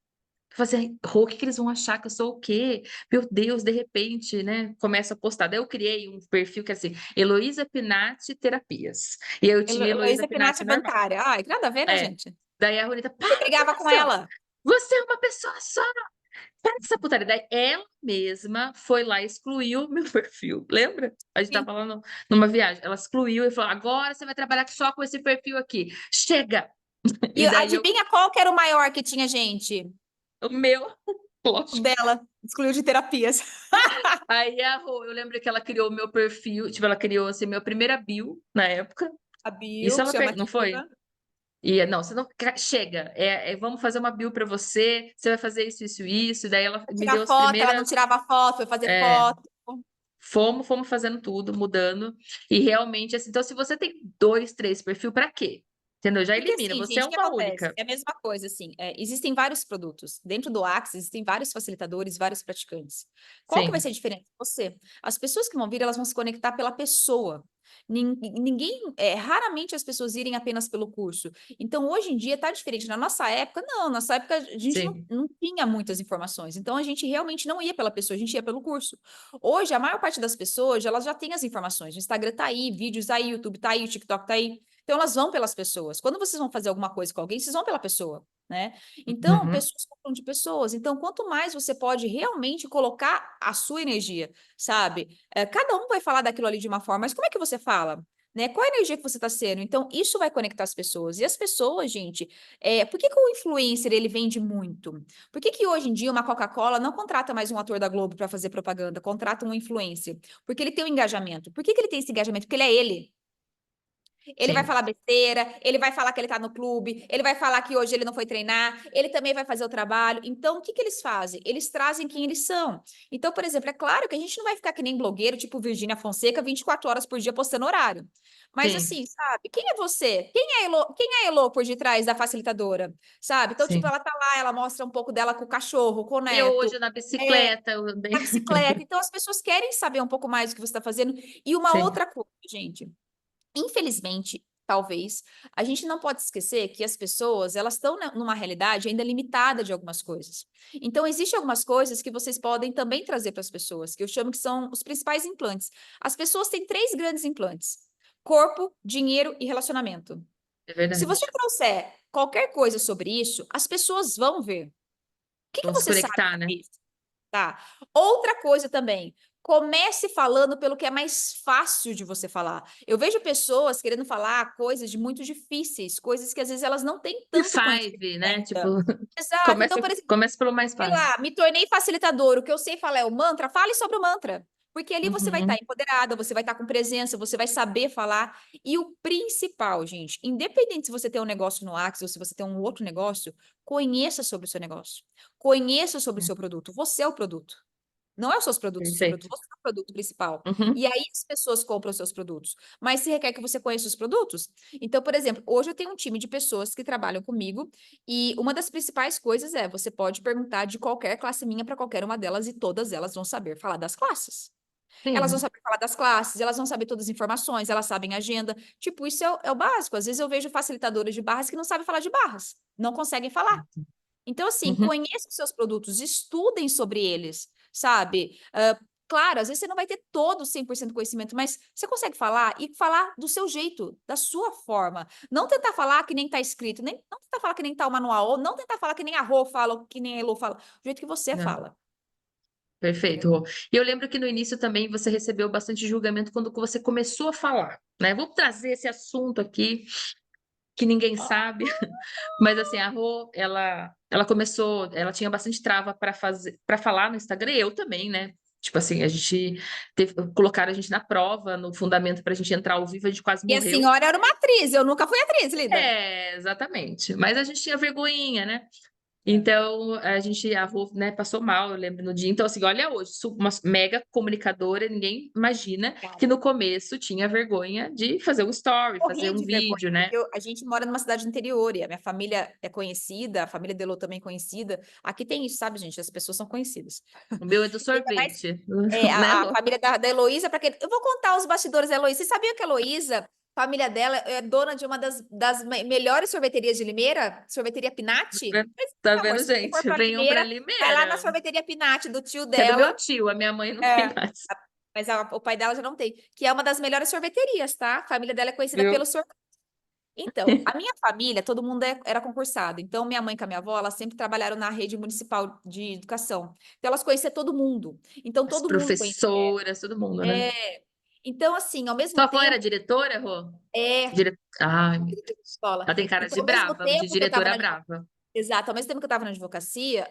Eu falei assim, Rô, o que que eles vão achar que eu sou o quê? Meu Deus, de repente, né? Começa a postar. Daí eu criei um perfil que é assim, Heloísa Pinati Terapias. E eu tinha Heloísa Heloísa Pinati Pinati normal. bancária. Ai, nada a ver, né, É. gente? Daí a Juanita, Eu para com brigava com isso! ela. Você é uma pessoa só! Para com essa putaria. Daí ela mesma foi lá e excluiu meu perfil. Lembra? A gente tá Sim. falando numa viagem. Ela excluiu e falou: agora você vai trabalhar só com esse perfil aqui. Chega! E E daí eu. adivinha qual que era o maior que tinha gente? O meu, O lógico. dela, excluiu de terapias. Aí a Rô, eu lembro que ela criou o meu perfil, tipo, ela criou assim, minha primeira bio na época. A Isso Bill, que ela chama fez, não foi? Kiva. E não, você não chega. Vamos fazer uma bio para você. Você vai fazer isso, isso, isso. E daí ela Vai me tirar deu as foto, ela não primeiras. tirava foto, foi fazer é, foto. fomos fazendo tudo, mudando. E realmente, assim, então, se você tem dois, três perfil, para quê? Entendeu? Já Porque elimina. assim, Você é gente, o que uma acontece? única. É a mesma coisa, assim, existem vários produtos. Dentro do Axis, existem vários facilitadores, vários praticantes. Qual que vai Sim, ser a diferença? Você. As pessoas que vão vir, elas vão se conectar pela pessoa. Ninguém, raramente as pessoas irem apenas pelo curso. Então, hoje em dia, tá diferente. Na nossa época, não. Na nossa época, a gente sim. não tinha muitas informações. Então, a gente realmente não ia pela pessoa, a gente ia pelo curso. Hoje, a maior parte das pessoas, elas já têm as informações. O Instagram tá aí, vídeos tá aí, o YouTube tá aí, o TikTok tá aí. Então, elas vão pelas pessoas. Quando vocês vão fazer alguma coisa com alguém, vocês vão pela pessoa, né? Então, Uhum. pessoas compram de pessoas. Então, quanto mais você pode realmente colocar a sua energia, sabe? Cada um vai falar daquilo ali de uma forma, mas como é que você fala? Né? Qual a energia que você está sendo? Então, isso vai conectar as pessoas. E as pessoas, gente, por que que o influencer ele vende muito? Por que que hoje em dia uma Coca-Cola não contrata mais um ator da Globo para fazer propaganda, contrata um influencer? Porque ele tem um engajamento. Por que que ele tem esse engajamento? Porque ele é ele. Ele vai Sim, falar besteira, ele vai falar que ele tá no clube, ele vai falar que hoje ele não foi treinar, ele também vai fazer o trabalho. Então, o que que eles fazem? Eles trazem quem eles são. Então, por exemplo, é claro que a gente não vai ficar que nem blogueiro, tipo Virgínia Fonseca, 24 horas por dia postando horário. Mas sim, assim, sabe? Quem é você? Quem é a Elo por detrás da facilitadora? Sabe? Então, tipo, sim. ela tá lá, ela mostra um pouco dela com o cachorro, com o Eu neto. hoje na É, bicicleta, eu andei. a bicicleta. Então, as pessoas querem saber um pouco mais do que você está fazendo. E uma Sim, outra coisa, gente. Infelizmente, talvez, a gente não pode esquecer que as pessoas, elas estão numa realidade ainda limitada de algumas coisas. Então, existem algumas coisas que vocês podem também trazer para as pessoas, que eu chamo que são os principais implantes. As pessoas têm três grandes implantes: corpo, dinheiro e relacionamento. é Se você verdade. trouxer qualquer coisa sobre isso, as pessoas vão ver. O que que Vamos se você sabe conectar, né? sobre isso? Tá. Outra coisa também, comece falando pelo que é mais fácil de você falar. Eu vejo pessoas querendo falar coisas de muito difíceis, coisas que às vezes elas não têm E tanto conhecimento five, né? Tipo, ainda. Exato. Então, por exemplo, começa pelo mais sei fácil. lá, me tornei facilitador. O que eu sei falar é o mantra, fale sobre o mantra. Porque ali você vai estar Uhum. empoderada, você vai estar com presença, você vai saber falar. E o principal, gente, independente se você tem um negócio no Axis ou se você tem um outro negócio, conheça sobre o seu negócio. Conheça sobre o É, seu produto. Você é o produto. Não é os seus produtos, o seu produto, perfeito. você é o produto principal. Uhum. E aí as pessoas compram os seus produtos. Mas se requer que você conheça os produtos. Então, por exemplo, hoje eu tenho um time de pessoas que trabalham comigo e uma das principais coisas é você pode perguntar de qualquer classe minha para qualquer uma delas e todas elas vão saber falar das classes. Elas vão Sim. saber falar das classes, elas vão saber todas as informações, elas sabem agenda. Tipo, isso é o básico. Às vezes eu vejo facilitadores de barras que não sabem falar de barras, não conseguem falar. Então, assim, Uhum. conheça os seus produtos, estudem sobre eles, sabe? Claro, às vezes você não vai ter todo 100% conhecimento, mas você consegue falar e falar do seu jeito, da sua forma. Não tentar falar que nem está escrito, nem, não tentar falar que nem está o manual, ou não tentar falar que nem a Rô fala, ou que nem a Elô fala, do jeito que você Não, fala. perfeito, Rô. E eu lembro que no início também você recebeu bastante julgamento quando você começou a falar, né? Vamos trazer esse assunto aqui que ninguém sabe, mas assim, a Rô, ela começou, ela tinha bastante trava para fazer, para falar no Instagram, eu também, né? Tipo assim, a gente colocaram a gente na prova, no fundamento para a gente entrar ao vivo, a gente quase E a morreu. senhora era uma atriz, eu nunca fui atriz, Lida. É, exatamente. Mas a gente tinha vergonhinha, né? Então, a Rô, né, passou mal, eu lembro no dia. Então, assim, olha hoje, uma mega comunicadora, ninguém imagina que no começo tinha vergonha de fazer um story, fazer Morria um de vergonha, vídeo, né? porque a gente mora numa cidade interior e a minha família é conhecida, a família Delô também é conhecida. Aqui tem isso, sabe, gente? As pessoas são conhecidas. O meu é do E ainda mais sorvete, né, a Rô? família da Heloísa, para quem. Eu vou contar os bastidores da Heloísa. Vocês sabiam que a Heloísa, família dela, é dona de uma das melhores sorveterias de Limeira? Sorveteria Pinati? Pois Tá é, amor, vendo, se você for gente? para Venham para Limeira, vai lá na Limeira, sorveteria Pinati do tio que é do meu dela. tio, a minha mãe não tem É, mais, mas o pai dela já não tem, que é uma das melhores sorveterias, tá? A família dela é conhecida viu? pelo sorvete. Então, a minha família, todo mundo era concursado. Então, minha mãe com a minha avó, elas sempre trabalharam na rede municipal de educação. Então, elas conheciam todo mundo. Então, As todo mundo conhecia. professoras, todo mundo, né? É. Então, assim, ao mesmo Sua avó era tempo, diretora, Rô? é Ai, meu diretora de Deus. escola. Ela tem cara Então, de ao mesmo brava, de tempo que eu estava diretora na brava. Exato, ao mesmo tempo que eu estava na advocacia,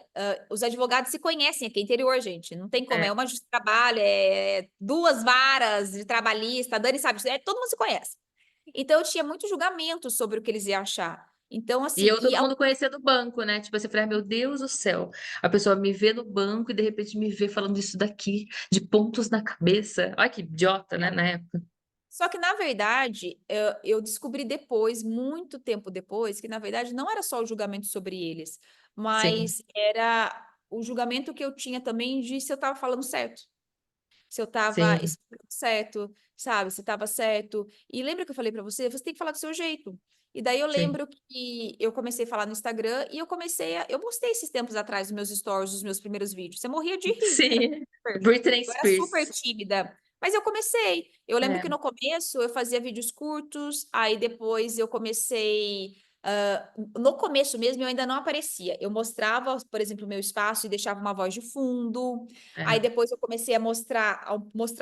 os advogados se conhecem aqui, interior, gente, não tem como, é É. uma justiça de trabalho, é 2 varas de trabalhista, a Dani sabe, todo mundo se conhece. Então eu tinha muito julgamento sobre o que eles iam achar. Então E assim, eu, todo mundo conhecia do banco, né? Tipo, você falei, meu Deus do céu. A pessoa me vê no banco e de repente me vê falando isso daqui, de pontos na cabeça. Olha que idiota, né? Na época. só que na verdade, eu descobri depois, muito tempo depois, que na verdade não era só o julgamento sobre eles, Sim, mas era o julgamento que eu tinha também de se eu estava falando certo. Se eu estava sim, explicando certo, sabe? Se estava certo. E lembra que eu falei para você? Você tem que falar do seu jeito. E daí eu sim. lembro que eu comecei a falar no Instagram e eu postei esses tempos atrás nos meus stories, os meus primeiros vídeos. Você morria de rir. Sim. Britney Eu era super Spears. tímida. Mas eu comecei. Eu lembro que É. no começo eu fazia vídeos curtos, aí depois eu comecei. No começo mesmo eu ainda não aparecia. Eu mostrava, por exemplo, o meu espaço e deixava uma voz de fundo. Aí É. depois eu comecei a mostrar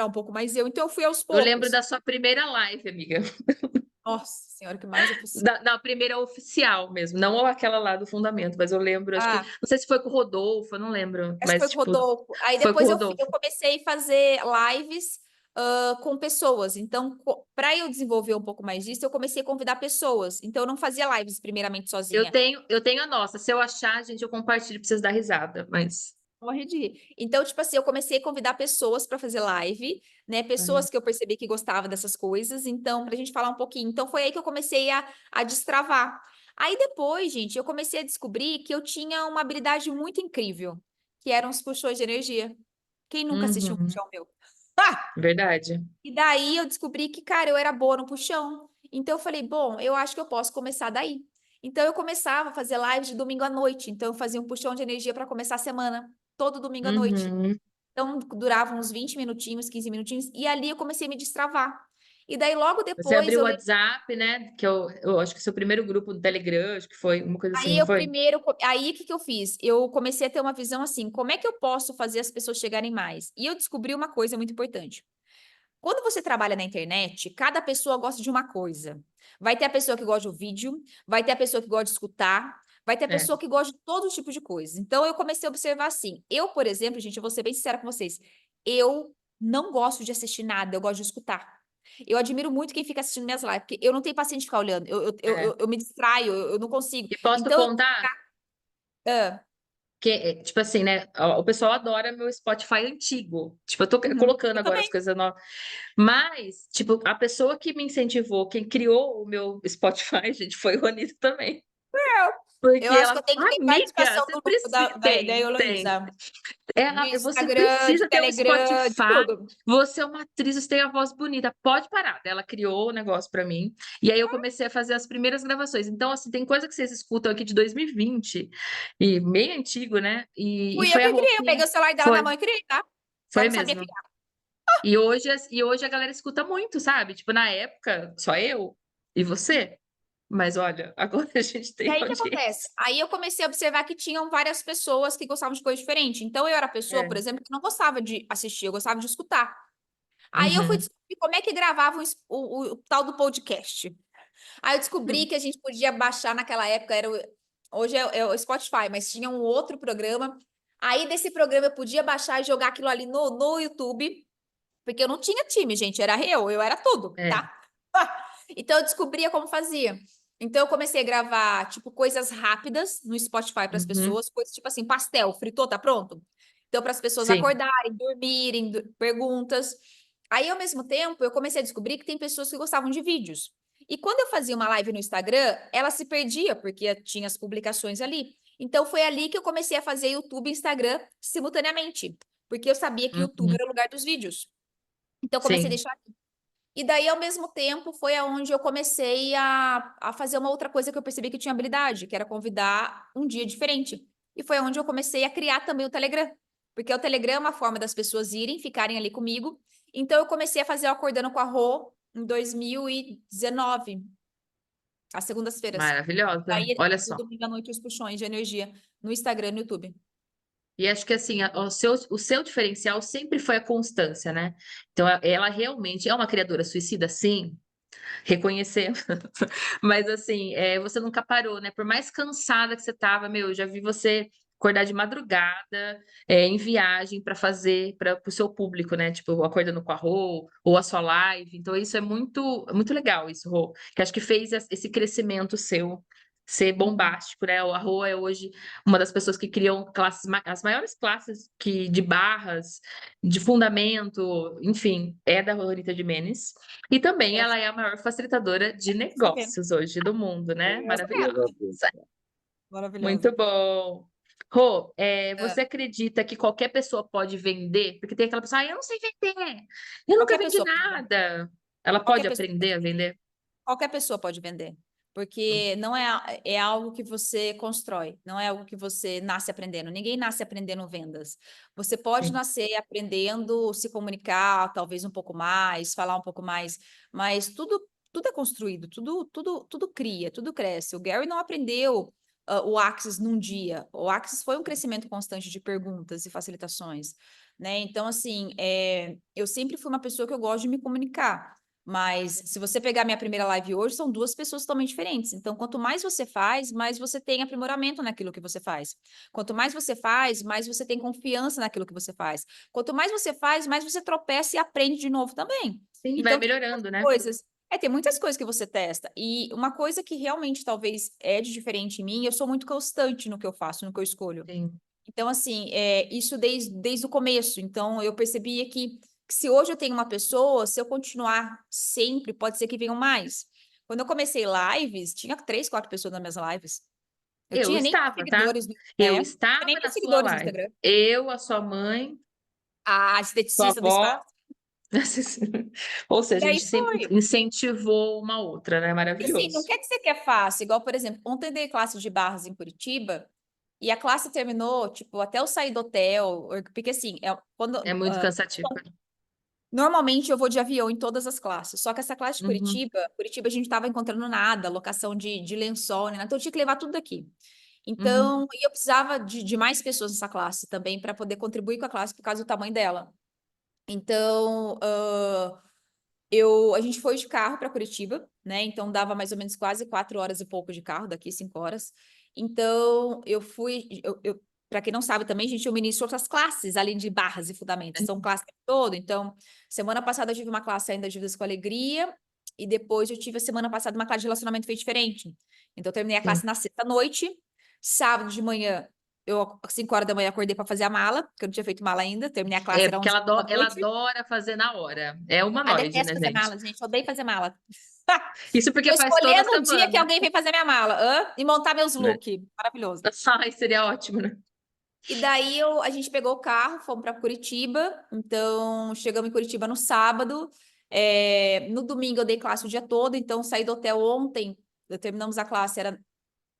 um pouco mais eu. Então eu fui aos Eu lembro poucos. da sua primeira live, amiga. Nossa senhora, o que mais eu fiz? Da primeira oficial mesmo, não aquela lá do fundamento, mas eu lembro, acho que, Ah, não sei se foi com o Rodolfo, eu não lembro, acho que mas foi com o tipo, Rodolfo. Aí foi com o depois eu Rodolfo. comecei a fazer lives com pessoas. Então, para eu desenvolver um pouco mais disso, eu comecei a convidar pessoas. Então, eu não fazia lives primeiramente sozinha. Eu tenho a nossa, se eu achar, gente, eu compartilho pra vocês dar risada, mas... Morri de rir. Então, tipo assim, eu comecei a convidar pessoas para fazer live, né? Uhum. Pessoas que eu percebi que gostavam dessas coisas. Então, pra gente falar um pouquinho. Então, foi aí que eu comecei a destravar. Aí depois, gente, eu comecei a descobrir que eu tinha uma habilidade muito incrível, que eram os puxões de energia. Quem nunca assistiu um Uhum. puxão meu? Ah! Verdade. E daí eu descobri que, cara, eu era boa no puxão. Então eu falei, bom, eu acho que eu posso começar daí. Então eu começava a fazer lives de domingo à noite. Então eu fazia um puxão de energia para começar a semana, todo domingo à noite. Uhum. Então durava uns 20 minutinhos, 15 minutinhos, e ali eu comecei a me destravar. E daí logo Você depois abriu o eu WhatsApp, né? Que eu acho que o seu primeiro grupo do Telegram, acho que foi uma coisa assim, aí não eu foi? primeiro, aí o que que eu fiz? Eu comecei a ter uma visão assim, como é que eu posso fazer as pessoas chegarem mais? E eu descobri uma coisa muito importante. Quando você trabalha na internet, cada pessoa gosta de uma coisa. Vai ter a pessoa que gosta do vídeo, vai ter a pessoa que gosta de escutar, vai ter a É. pessoa que gosta de todo tipo de coisa. Então eu comecei a observar assim. Eu, por exemplo, gente, eu vou ser bem sincera com vocês. Eu não gosto de assistir nada, eu gosto de escutar. Eu admiro muito quem fica assistindo minhas lives, porque eu não tenho paciência de ficar olhando. É. Eu me distraio, eu não consigo. E posso Então, contar ah, que, tipo assim, né? O pessoal adora meu Spotify antigo. Tipo, eu tô uhum, colocando eu agora as também. coisas novas. Mas, tipo, a pessoa que me incentivou, quem criou o meu Spotify, gente, foi o Anitta também. Eu Porque acho que ela, eu tenho que ter amiga, participação você do grupo precisa. da Tem, tem. Heloísa. De Você Instagram, de precisa ter um Telegram, de Spotify. tudo. Você é uma atriz, você tem a voz bonita. Pode parar. Ela criou o negócio pra mim. E aí eu comecei a fazer as primeiras gravações. Então, assim, tem coisa que vocês escutam aqui de 2020 e meio antigo, né? E Fui eu foi a que criei, eu roupinha. peguei o celular dela na Foi, mão e criei, tá? Só foi não sabia mesmo. criar. E hoje a galera escuta muito, sabe? Tipo, na época, só eu e você. Mas olha, agora a gente E tem aí, o que acontece? audiência. Aí eu comecei a observar que tinham várias pessoas que gostavam de coisa diferente. Então, eu era a pessoa, por É. exemplo, que não gostava de assistir, eu gostava de escutar. Aí eu fui Uhum. descobrir como é que gravavam o tal do podcast. Aí eu descobri que a gente podia baixar naquela época, hoje é o Spotify, mas tinha um outro programa. Aí desse programa eu podia baixar e jogar aquilo ali no YouTube, porque eu não tinha time, gente, era eu era tudo, É. tá? Então eu descobria como fazia. Então eu comecei a gravar, tipo, coisas rápidas no Spotify para as Uhum. pessoas, coisas tipo assim, pastel, fritou, tá pronto? Então para as pessoas Sim. acordarem, dormirem, perguntas. Aí ao mesmo tempo eu comecei a descobrir que tem pessoas que gostavam de vídeos. E quando eu fazia uma live no Instagram, ela se perdia porque tinha as publicações ali. Então foi ali que eu comecei a fazer YouTube e Instagram simultaneamente, porque eu sabia que YouTube Uhum. era o lugar dos vídeos. Então, eu comecei a Sim. deixar. E daí, ao mesmo tempo, foi aonde eu comecei a fazer uma outra coisa que eu percebi que eu tinha habilidade, que era convidar um dia diferente. E foi onde eu comecei a criar também o Telegram. Porque o Telegram é uma forma das pessoas irem, ficarem ali comigo. Então, eu comecei a fazer o Acordando com a Rô em 2019, às segundas-feiras. Maravilhosa. Aí, Olha no só. domingo à noite, os puxões de energia no Instagram e no YouTube. E acho que assim, o seu diferencial sempre foi a constância, né? Então, ela realmente é uma criadora suicida, sim. reconhecer. Mas assim, você nunca parou, né? Por mais cansada que você tava, meu, eu já vi você acordar de madrugada, em viagem para fazer para o seu público, né? Tipo, acordando com a Rô, ou a sua live. Então, isso é muito legal, isso, Rô. Que acho que fez esse crescimento seu ser bombástico, né? A Rô é hoje uma das pessoas que criam classes, as maiores classes de barras, de fundamento, enfim, é da Rita Jimenez. E também É, ela é a maior facilitadora de saber. negócios hoje do mundo, né? Tô sabendo. Maravilhosa. Maravilhoso. Muito bom. Rô, É, você acredita que qualquer pessoa pode vender? Porque tem aquela pessoa, eu não sei vender, eu nunca qualquer vendi pessoa pode vender. nada. Ela Qualquer pode pessoa aprender pode a vender. vender? Qualquer pessoa pode vender. Porque não é, é algo que você constrói, não é algo que você nasce aprendendo. Ninguém nasce aprendendo vendas. Você pode Sim. nascer aprendendo se comunicar, talvez um pouco mais, falar um pouco mais, mas tudo é construído, tudo cria, tudo cresce. O Gary não aprendeu o Axis num dia. O Axis foi um crescimento constante de perguntas e facilitações, né? Então, assim, eu sempre fui uma pessoa que eu gosto de me comunicar. Mas se você pegar minha primeira live hoje, são duas pessoas totalmente diferentes. Então, quanto mais você faz, mais você tem aprimoramento naquilo que você faz. Quanto mais você faz, mais você tem confiança naquilo que você faz. Quanto mais você faz, mais você tropeça e aprende de novo também. Sim, vai Então, tem muitas melhorando, né? coisas. Tem muitas coisas que você testa. E uma coisa que realmente talvez é de diferente em mim, eu sou muito constante no que eu faço, no que eu escolho. Sim. Então, assim, isso desde o começo. Então, eu percebia que se hoje eu tenho uma pessoa, se eu continuar sempre, pode ser que venham mais. Quando eu comecei lives, tinha 3, 4 pessoas nas minhas lives. Eu Eu tinha nem estava, tá? seguidores no, Eu tinha nem estava mil na sua seguidores no live. Instagram. Eu, a sua mãe, A sua esteticista do avó. espaço. Ou E seja, a aí gente sempre foi. incentivou uma outra, né? E assim, não Maravilhoso. quer dizer que é fácil. Igual, por exemplo, ontem eu dei classe de barras em Curitiba. E a classe terminou, tipo, até eu sair do hotel, porque assim, É muito cansativo. normalmente eu vou de avião em todas as classes, só que essa classe de Uhum, Curitiba a gente estava encontrando nada, locação de lençol, né? Então eu tinha que levar tudo daqui. uhum. Então, e eu precisava de mais pessoas nessa classe também para poder contribuir com a classe por causa do tamanho dela. Então, a gente foi de carro para Curitiba, né? Então dava mais ou menos quase 4 horas e pouco de carro, daqui 5 horas. Então, para quem não sabe também, gente, eu ministro outras classes, além de barras e fundamentos. São classes o tempo todo. Então, semana passada eu tive uma classe ainda de Dívidas com Alegria, e depois eu tive a semana passada uma classe de relacionamento feito diferente. Então, eu terminei a Sim. classe na sexta-noite, sábado de manhã, às 5 horas da manhã, acordei para fazer a mala, porque eu não tinha feito mala ainda. Terminei a classe, É, era porque 11 da ela noite. adora fazer na hora. É Ah, humanoide, detesto né, fazer gente? mala, gente. Odeio fazer mala. Isso porque Tô faz toda escolhendo o dia que semana, alguém vem fazer minha mala, e montar meus né? looks. Maravilhoso. Ai, seria ótimo, né? E daí a gente pegou o carro, fomos para Curitiba. Então, chegamos em Curitiba no sábado. No domingo eu dei classe o dia todo, então saí do hotel ontem. Terminamos a classe, era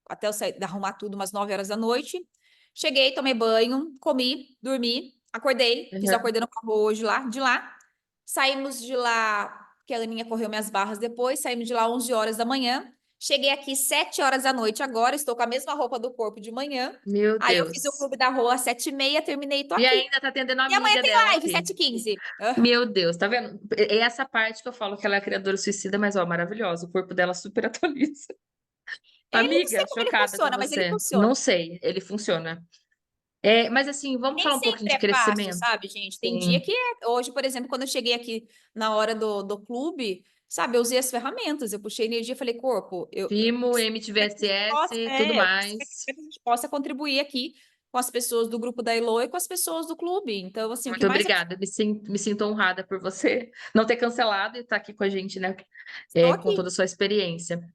até eu sair, arrumar tudo umas 9 horas da noite. Cheguei, tomei banho, comi, dormi, acordei, fiz o Uhum. acordando com a Rô hoje lá, de lá. Saímos de lá, que a Aninha correu minhas barras depois, saímos de lá 11 horas da manhã. Cheguei aqui 7 horas da noite agora, estou com a mesma roupa do corpo de manhã. Meu Aí eu fiz o Deus. clube da Rô às 7h30, terminei e tô E aqui. ainda tá atendendo a E amanhã amiga tem dela live, aqui. 7h15. Meu Deus, tá vendo? É essa parte que eu falo que ela é criadora suicida, mas ó, maravilhosa. O corpo dela super atualiza. Ele não sei Amiga, como ele chocada com funciona, mas ele você. Não funciona. sei, ele funciona. Mas assim, E vamos nem falar um pouquinho sempre de é fácil, crescimento. sabe, gente? Tem dia Sim. que hoje, por exemplo, quando eu cheguei aqui na hora do clube, sabe, eu usei as ferramentas, eu puxei energia, falei, corpo, Fimo, espero que a gente possa, MTVSS, tudo mais. espero que a gente possa contribuir aqui com as pessoas do grupo da Elo e com as pessoas do clube. Então, assim, o que Muito mais eu obrigada. Me sinto honrada por você não ter cancelado e estar aqui com a gente, né? estou Com aqui. toda a sua experiência.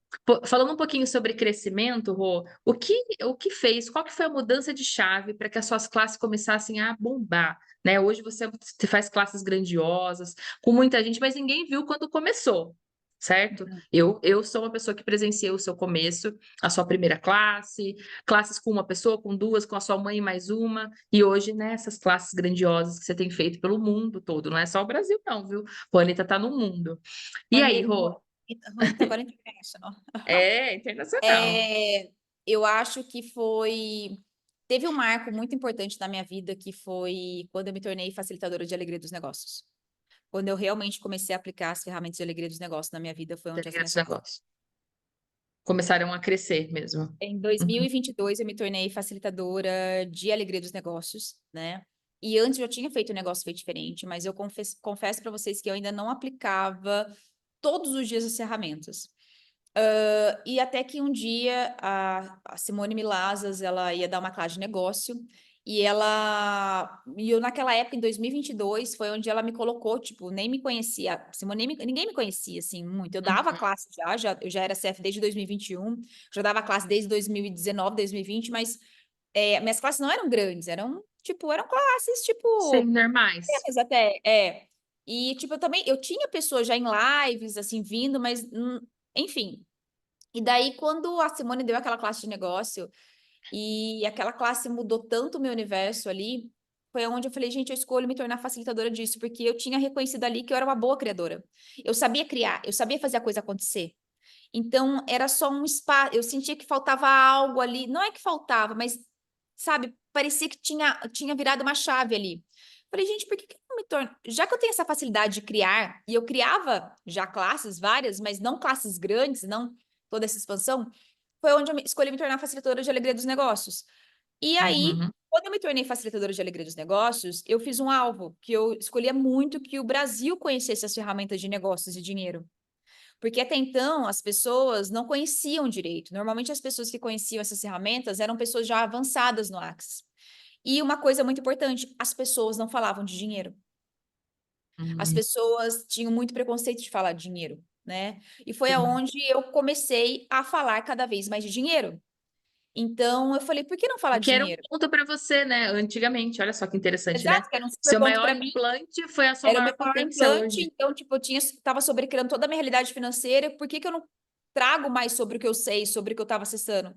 Falando um pouquinho sobre crescimento, Rô, o que fez, qual que foi a mudança de chave para que as suas classes começassem a bombar? Né? Hoje você faz classes grandiosas, com muita gente, mas ninguém viu quando começou, certo? Eu sou uma pessoa que presenciei o seu começo, a sua primeira classe, classes com uma pessoa, com duas, com a sua mãe e mais uma, e hoje, né, essas classes grandiosas que você tem feito pelo mundo todo, não é só o Brasil, não, viu? O Anitta tá no mundo. E aí, Rô? Anitta agora é international. É, internacional. É, eu acho que teve um marco muito importante na minha vida, que foi quando eu me tornei facilitadora de alegria dos negócios. quando eu realmente comecei a aplicar as ferramentas de alegria dos negócios na minha vida, foi onde as minhas Segredos do coisas. negócio. Começaram a crescer mesmo. Em Uhum. 2022, eu me tornei facilitadora de alegria dos negócios, né? E antes eu já tinha feito um negócio feito diferente, mas eu confesso para vocês que eu ainda não aplicava todos os dias as ferramentas. E até que um dia a Simone Milazas, ela ia dar uma classe de negócio e eu naquela época, em 2022, foi onde ela me colocou, tipo, nem me conhecia, a Simone, ninguém me conhecia, assim, muito. Eu dava Uhum. classe eu já era CF desde 2021, já dava classe desde 2019, 2020, mas minhas classes não eram grandes, eram classes, Sim, tipo, normais. pequenas até, E, tipo, eu tinha pessoas já em lives, assim, vindo, mas, enfim. E daí, quando a Simone deu aquela classe de negócio, e aquela classe mudou tanto o meu universo ali, foi onde eu falei, gente, eu escolho me tornar facilitadora disso, porque eu tinha reconhecido ali que eu era uma boa criadora. Eu sabia criar, eu sabia fazer a coisa acontecer. Então, era só um espaço, eu sentia que faltava algo ali, não é que faltava, mas, sabe, parecia que tinha virado uma chave ali. Falei, gente, por que que eu não me torno? Já que eu tenho essa facilidade de criar, e eu criava já classes várias, mas não classes grandes, não toda essa expansão, foi onde eu escolhi me tornar facilitadora de alegria dos negócios. E aí, Uhum. quando eu me tornei facilitadora de alegria dos negócios, eu fiz um alvo, que eu escolhia muito que o Brasil conhecesse as ferramentas de negócios e dinheiro. Porque até então as pessoas não conheciam direito. Normalmente as pessoas que conheciam essas ferramentas eram pessoas já avançadas no Axis. E uma coisa muito importante, as pessoas não falavam de dinheiro. As Uhum. pessoas tinham muito preconceito de falar de dinheiro, né? E foi Sim. aonde eu comecei a falar cada vez mais de dinheiro. Então eu falei, por que não falar O de que era um dinheiro? ponto para você, né, antigamente, olha só que interessante, né. Exato, que era um super Seu ponto maior para mim. implante foi a sua Era o maior meu maior conquista implante, hoje. então, tipo, eu estava sobrecriando toda a minha realidade financeira, por que que eu não trago mais sobre o que eu sei, sobre o que eu estava acessando?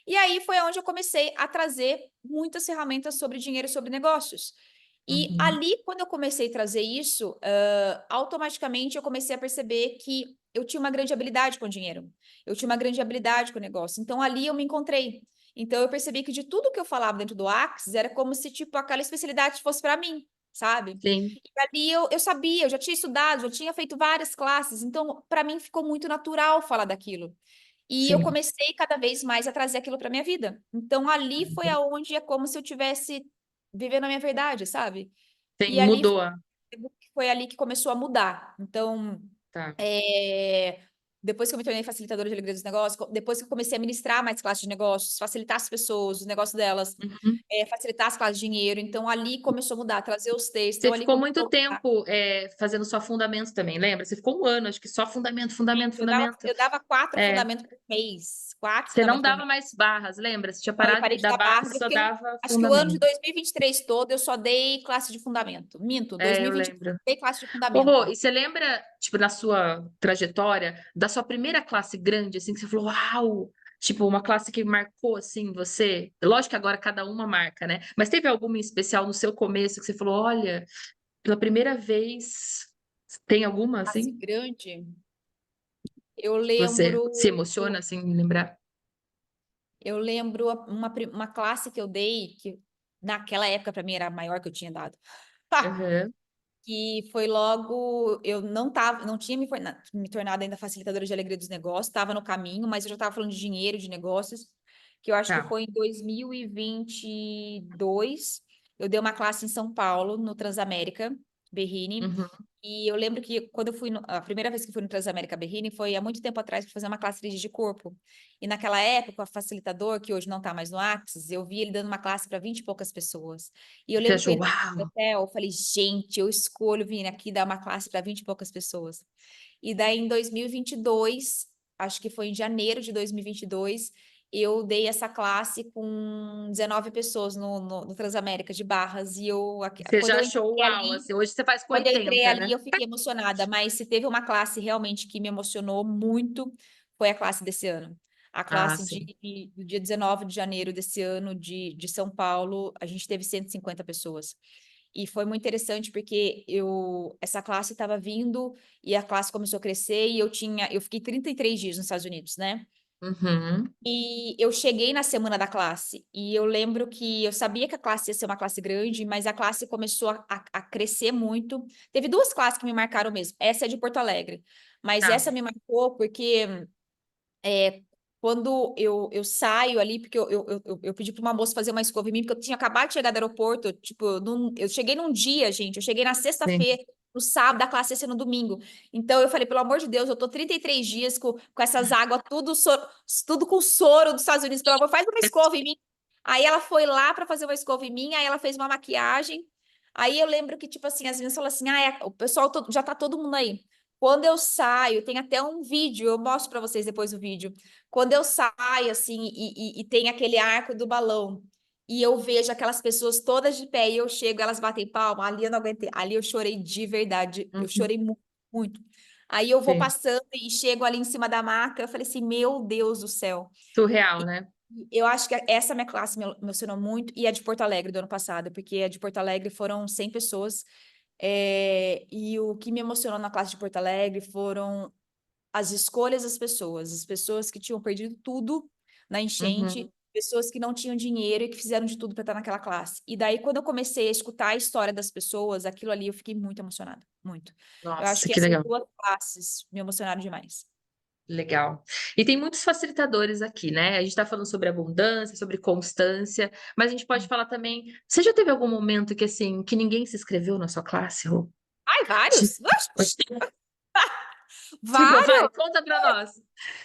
E aí foi onde eu comecei a trazer muitas ferramentas sobre dinheiro e sobre negócios. E Uhum. ali, quando eu comecei a trazer isso, automaticamente eu comecei a perceber que eu tinha uma grande habilidade com dinheiro, eu tinha uma grande habilidade com o negócio. Então, ali eu me encontrei. Então, eu percebi que de tudo que eu falava dentro do Axis, era como se, tipo, aquela especialidade fosse para mim, sabe? Sim, E ali eu sabia, eu já tinha estudado, já tinha feito várias classes, então para mim ficou muito natural falar daquilo. E eu sim. comecei cada vez mais a trazer aquilo para minha vida. Então ali foi Uhum. aonde é como se eu tivesse vivendo a minha verdade, sabe? Sim, E ali mudou a foi ali que começou a mudar. Então, tá. é, depois que eu me tornei facilitadora de alegria dos negócios, depois que eu comecei a ministrar mais classes de negócios, facilitar as pessoas, os negócios delas, Uhum. facilitar as classes de dinheiro, então ali começou a mudar, trazer os textos, Você então ali ficou muito começou a mudar. tempo, fazendo só fundamento também, lembra? Você ficou 1 ano, acho que só fundamento, fundamento, fundamento. Eu dava 4 É. fundamentos por mês, 4 Você não fundamentos por dava mês. mais barras, lembra? Você tinha Não, eu parado parei de de dar dar barra, barras, só dava acho que o ano de fundamento. 2023 todo eu só dei classe de fundamento. Minto, É, eu 2023 lembro. dei classe de Ô, Rô, fundamento. e você lembra, tipo, na sua trajetória, da sua primeira classe grande, assim, que você falou, uau! Tipo, uma classe que marcou, assim, você? Lógico que agora cada uma marca, né? Mas teve alguma em especial no seu começo que você falou, olha, pela primeira vez, tem alguma, Classe assim? grande. Eu Você lembro, se emociona, assim, em lembrar? uma classe que eu dei, que naquela época para mim era a maior que eu tinha dado. Aham, Que foi logo, eu não tinha me tornado ainda facilitadora de alegria dos negócios, estava no caminho, mas eu já estava falando de dinheiro, de negócios, que eu acho que tá. foi em 2022, eu dei uma classe em São Paulo, no Transamérica, Berrini, Uhum. e eu lembro que quando eu fui, a primeira vez que eu fui no Transamérica Berrini foi há muito tempo atrás para fazer uma classe de corpo. E naquela época, o facilitador, que hoje não está mais no Axis, eu vi ele dando uma classe para 20 e poucas pessoas. E eu Você lembro que eu achou, entrei no uau! hotel, eu falei, gente, eu escolho vir aqui dar uma classe para 20 e poucas pessoas. E daí em 2022, acho que foi em janeiro de 2022, eu dei essa classe com 19 pessoas no Transamérica de Barras. E Você quando já eu achou, entrei uau, ali, assim, hoje você faz com quando eu entrei 80, ali, né? eu fiquei emocionada, mas se teve uma classe realmente que me emocionou muito, foi a classe desse ano. A Ah, classe sim. do dia 19 de janeiro desse ano de São Paulo, a gente teve 150 pessoas. E foi muito interessante porque essa classe estava vindo e a classe começou a crescer e eu fiquei 33 dias nos Estados Unidos, né? Uhum. E eu cheguei na semana da classe e eu lembro que eu sabia que a classe ia ser uma classe grande, mas a classe começou a crescer muito. Teve duas classes que me marcaram mesmo. Essa é de Porto Alegre, mas Tá. essa me marcou porque quando eu saio ali, porque eu pedi para uma moça fazer uma escova em mim, porque eu tinha acabado de chegar do aeroporto, tipo, eu cheguei num dia, gente, eu cheguei na Sim. sexta-feira, no sábado, a classe ia ser no domingo. Então eu falei, pelo amor de Deus, eu tô 33 dias com essas águas, tudo com soro dos Estados Unidos, pelo amor, faz uma escova em mim. Aí ela foi lá para fazer uma escova em mim, aí ela fez uma maquiagem. Aí eu lembro que, tipo assim, as meninas falaram assim: o pessoal já tá todo mundo aí. Quando eu saio, tem até um vídeo, eu mostro para vocês depois o vídeo. Quando eu saio, assim, e tem aquele arco do balão, e eu vejo aquelas pessoas todas de pé, e eu chego, elas batem palma, ali eu não aguentei, ali eu chorei de verdade, eu Uhum. chorei muito, muito. Aí eu vou Sim. passando e chego ali em cima da maca, eu falei assim, meu Deus do céu. Surreal, E né? eu acho que essa minha classe me emocionou muito, e a de Porto Alegre do ano passado, porque a de Porto Alegre foram 100 pessoas, e o que me emocionou na classe de Porto Alegre foram as escolhas das pessoas, as pessoas que tinham perdido tudo na enchente, Uhum. pessoas que não tinham dinheiro e que fizeram de tudo para estar naquela classe. E daí, quando eu comecei a escutar a história das pessoas, aquilo ali eu fiquei muito emocionada, muito. Eu acho Nossa, que que essas legal. duas classes me emocionaram demais. Legal. E tem muitos facilitadores aqui, né? A gente está falando sobre abundância, sobre constância, mas a gente pode falar também. Você já teve algum momento que assim, que ninguém se inscreveu na sua classe, Rô? Ai, vários? Tipo, vai, Vários? conta pra nós.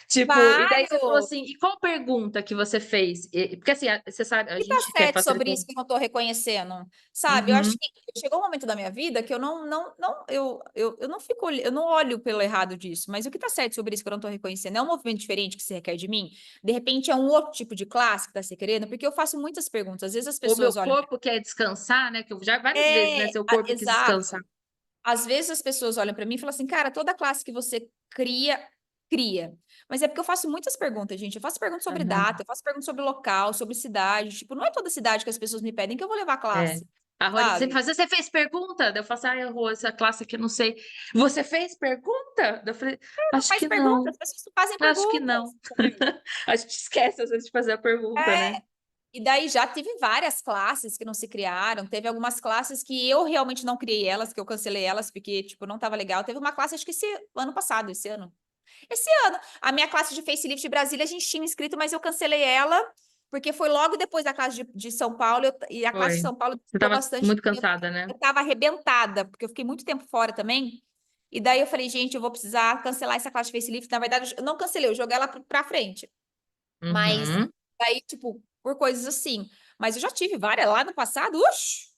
Tipo, e daí você falou Vários! assim, e qual pergunta que você fez? Porque assim, você sabe, a Que tá gente quer certo sobre facilitar. isso que eu não tô reconhecendo, sabe? Eu acho Uhum, que chegou um momento da minha vida que eu eu não fico, eu não olho pelo errado disso, mas o que tá certo sobre isso que eu não tô reconhecendo é um movimento diferente que se requer de mim? De repente é um outro tipo de classe que tá se querendo, porque eu faço muitas perguntas, às vezes as o meu pessoas olham, corpo quer descansar, né? Que eu já várias vezes, né? Seu corpo quis descansar. exato. Às vezes as pessoas olham para mim e falam assim, cara, toda classe que você cria, cria. Mas é porque eu faço muitas perguntas, gente. Eu faço perguntas sobre Uhum, data, eu faço perguntas sobre local, sobre cidade. Tipo, não é toda cidade que as pessoas me pedem que eu vou levar a é. classe, A Rony sempre sabe? faz, você fez pergunta? Daí eu falo assim, ai, Rô, essa classe aqui eu não sei. Você fez pergunta? Daí eu falei, Não acho faz que perguntas, não, as pessoas não fazem acho que não. perguntas, sabe? A gente esquece às vezes de fazer a pergunta, né? E daí já tive várias classes que não se criaram. Teve algumas classes que eu realmente não criei elas, que eu cancelei elas, porque, tipo, não tava legal. Teve uma classe, acho que esse ano passado, esse ano. Esse ano, a minha classe de Facelift de Brasília, a gente tinha inscrito, mas eu cancelei ela, porque foi logo depois da classe de São Paulo, e a classe de Foi. São Paulo Você durou estava bastante muito tempo. cansada, né? Eu tava arrebentada, porque eu fiquei muito tempo fora também. E daí eu falei, gente, eu vou precisar cancelar essa classe de Facelift. Na verdade, eu não cancelei, eu joguei ela pra frente. Mas Uhum. daí, tipo, por coisas assim. Mas eu já tive várias lá no passado, uxi,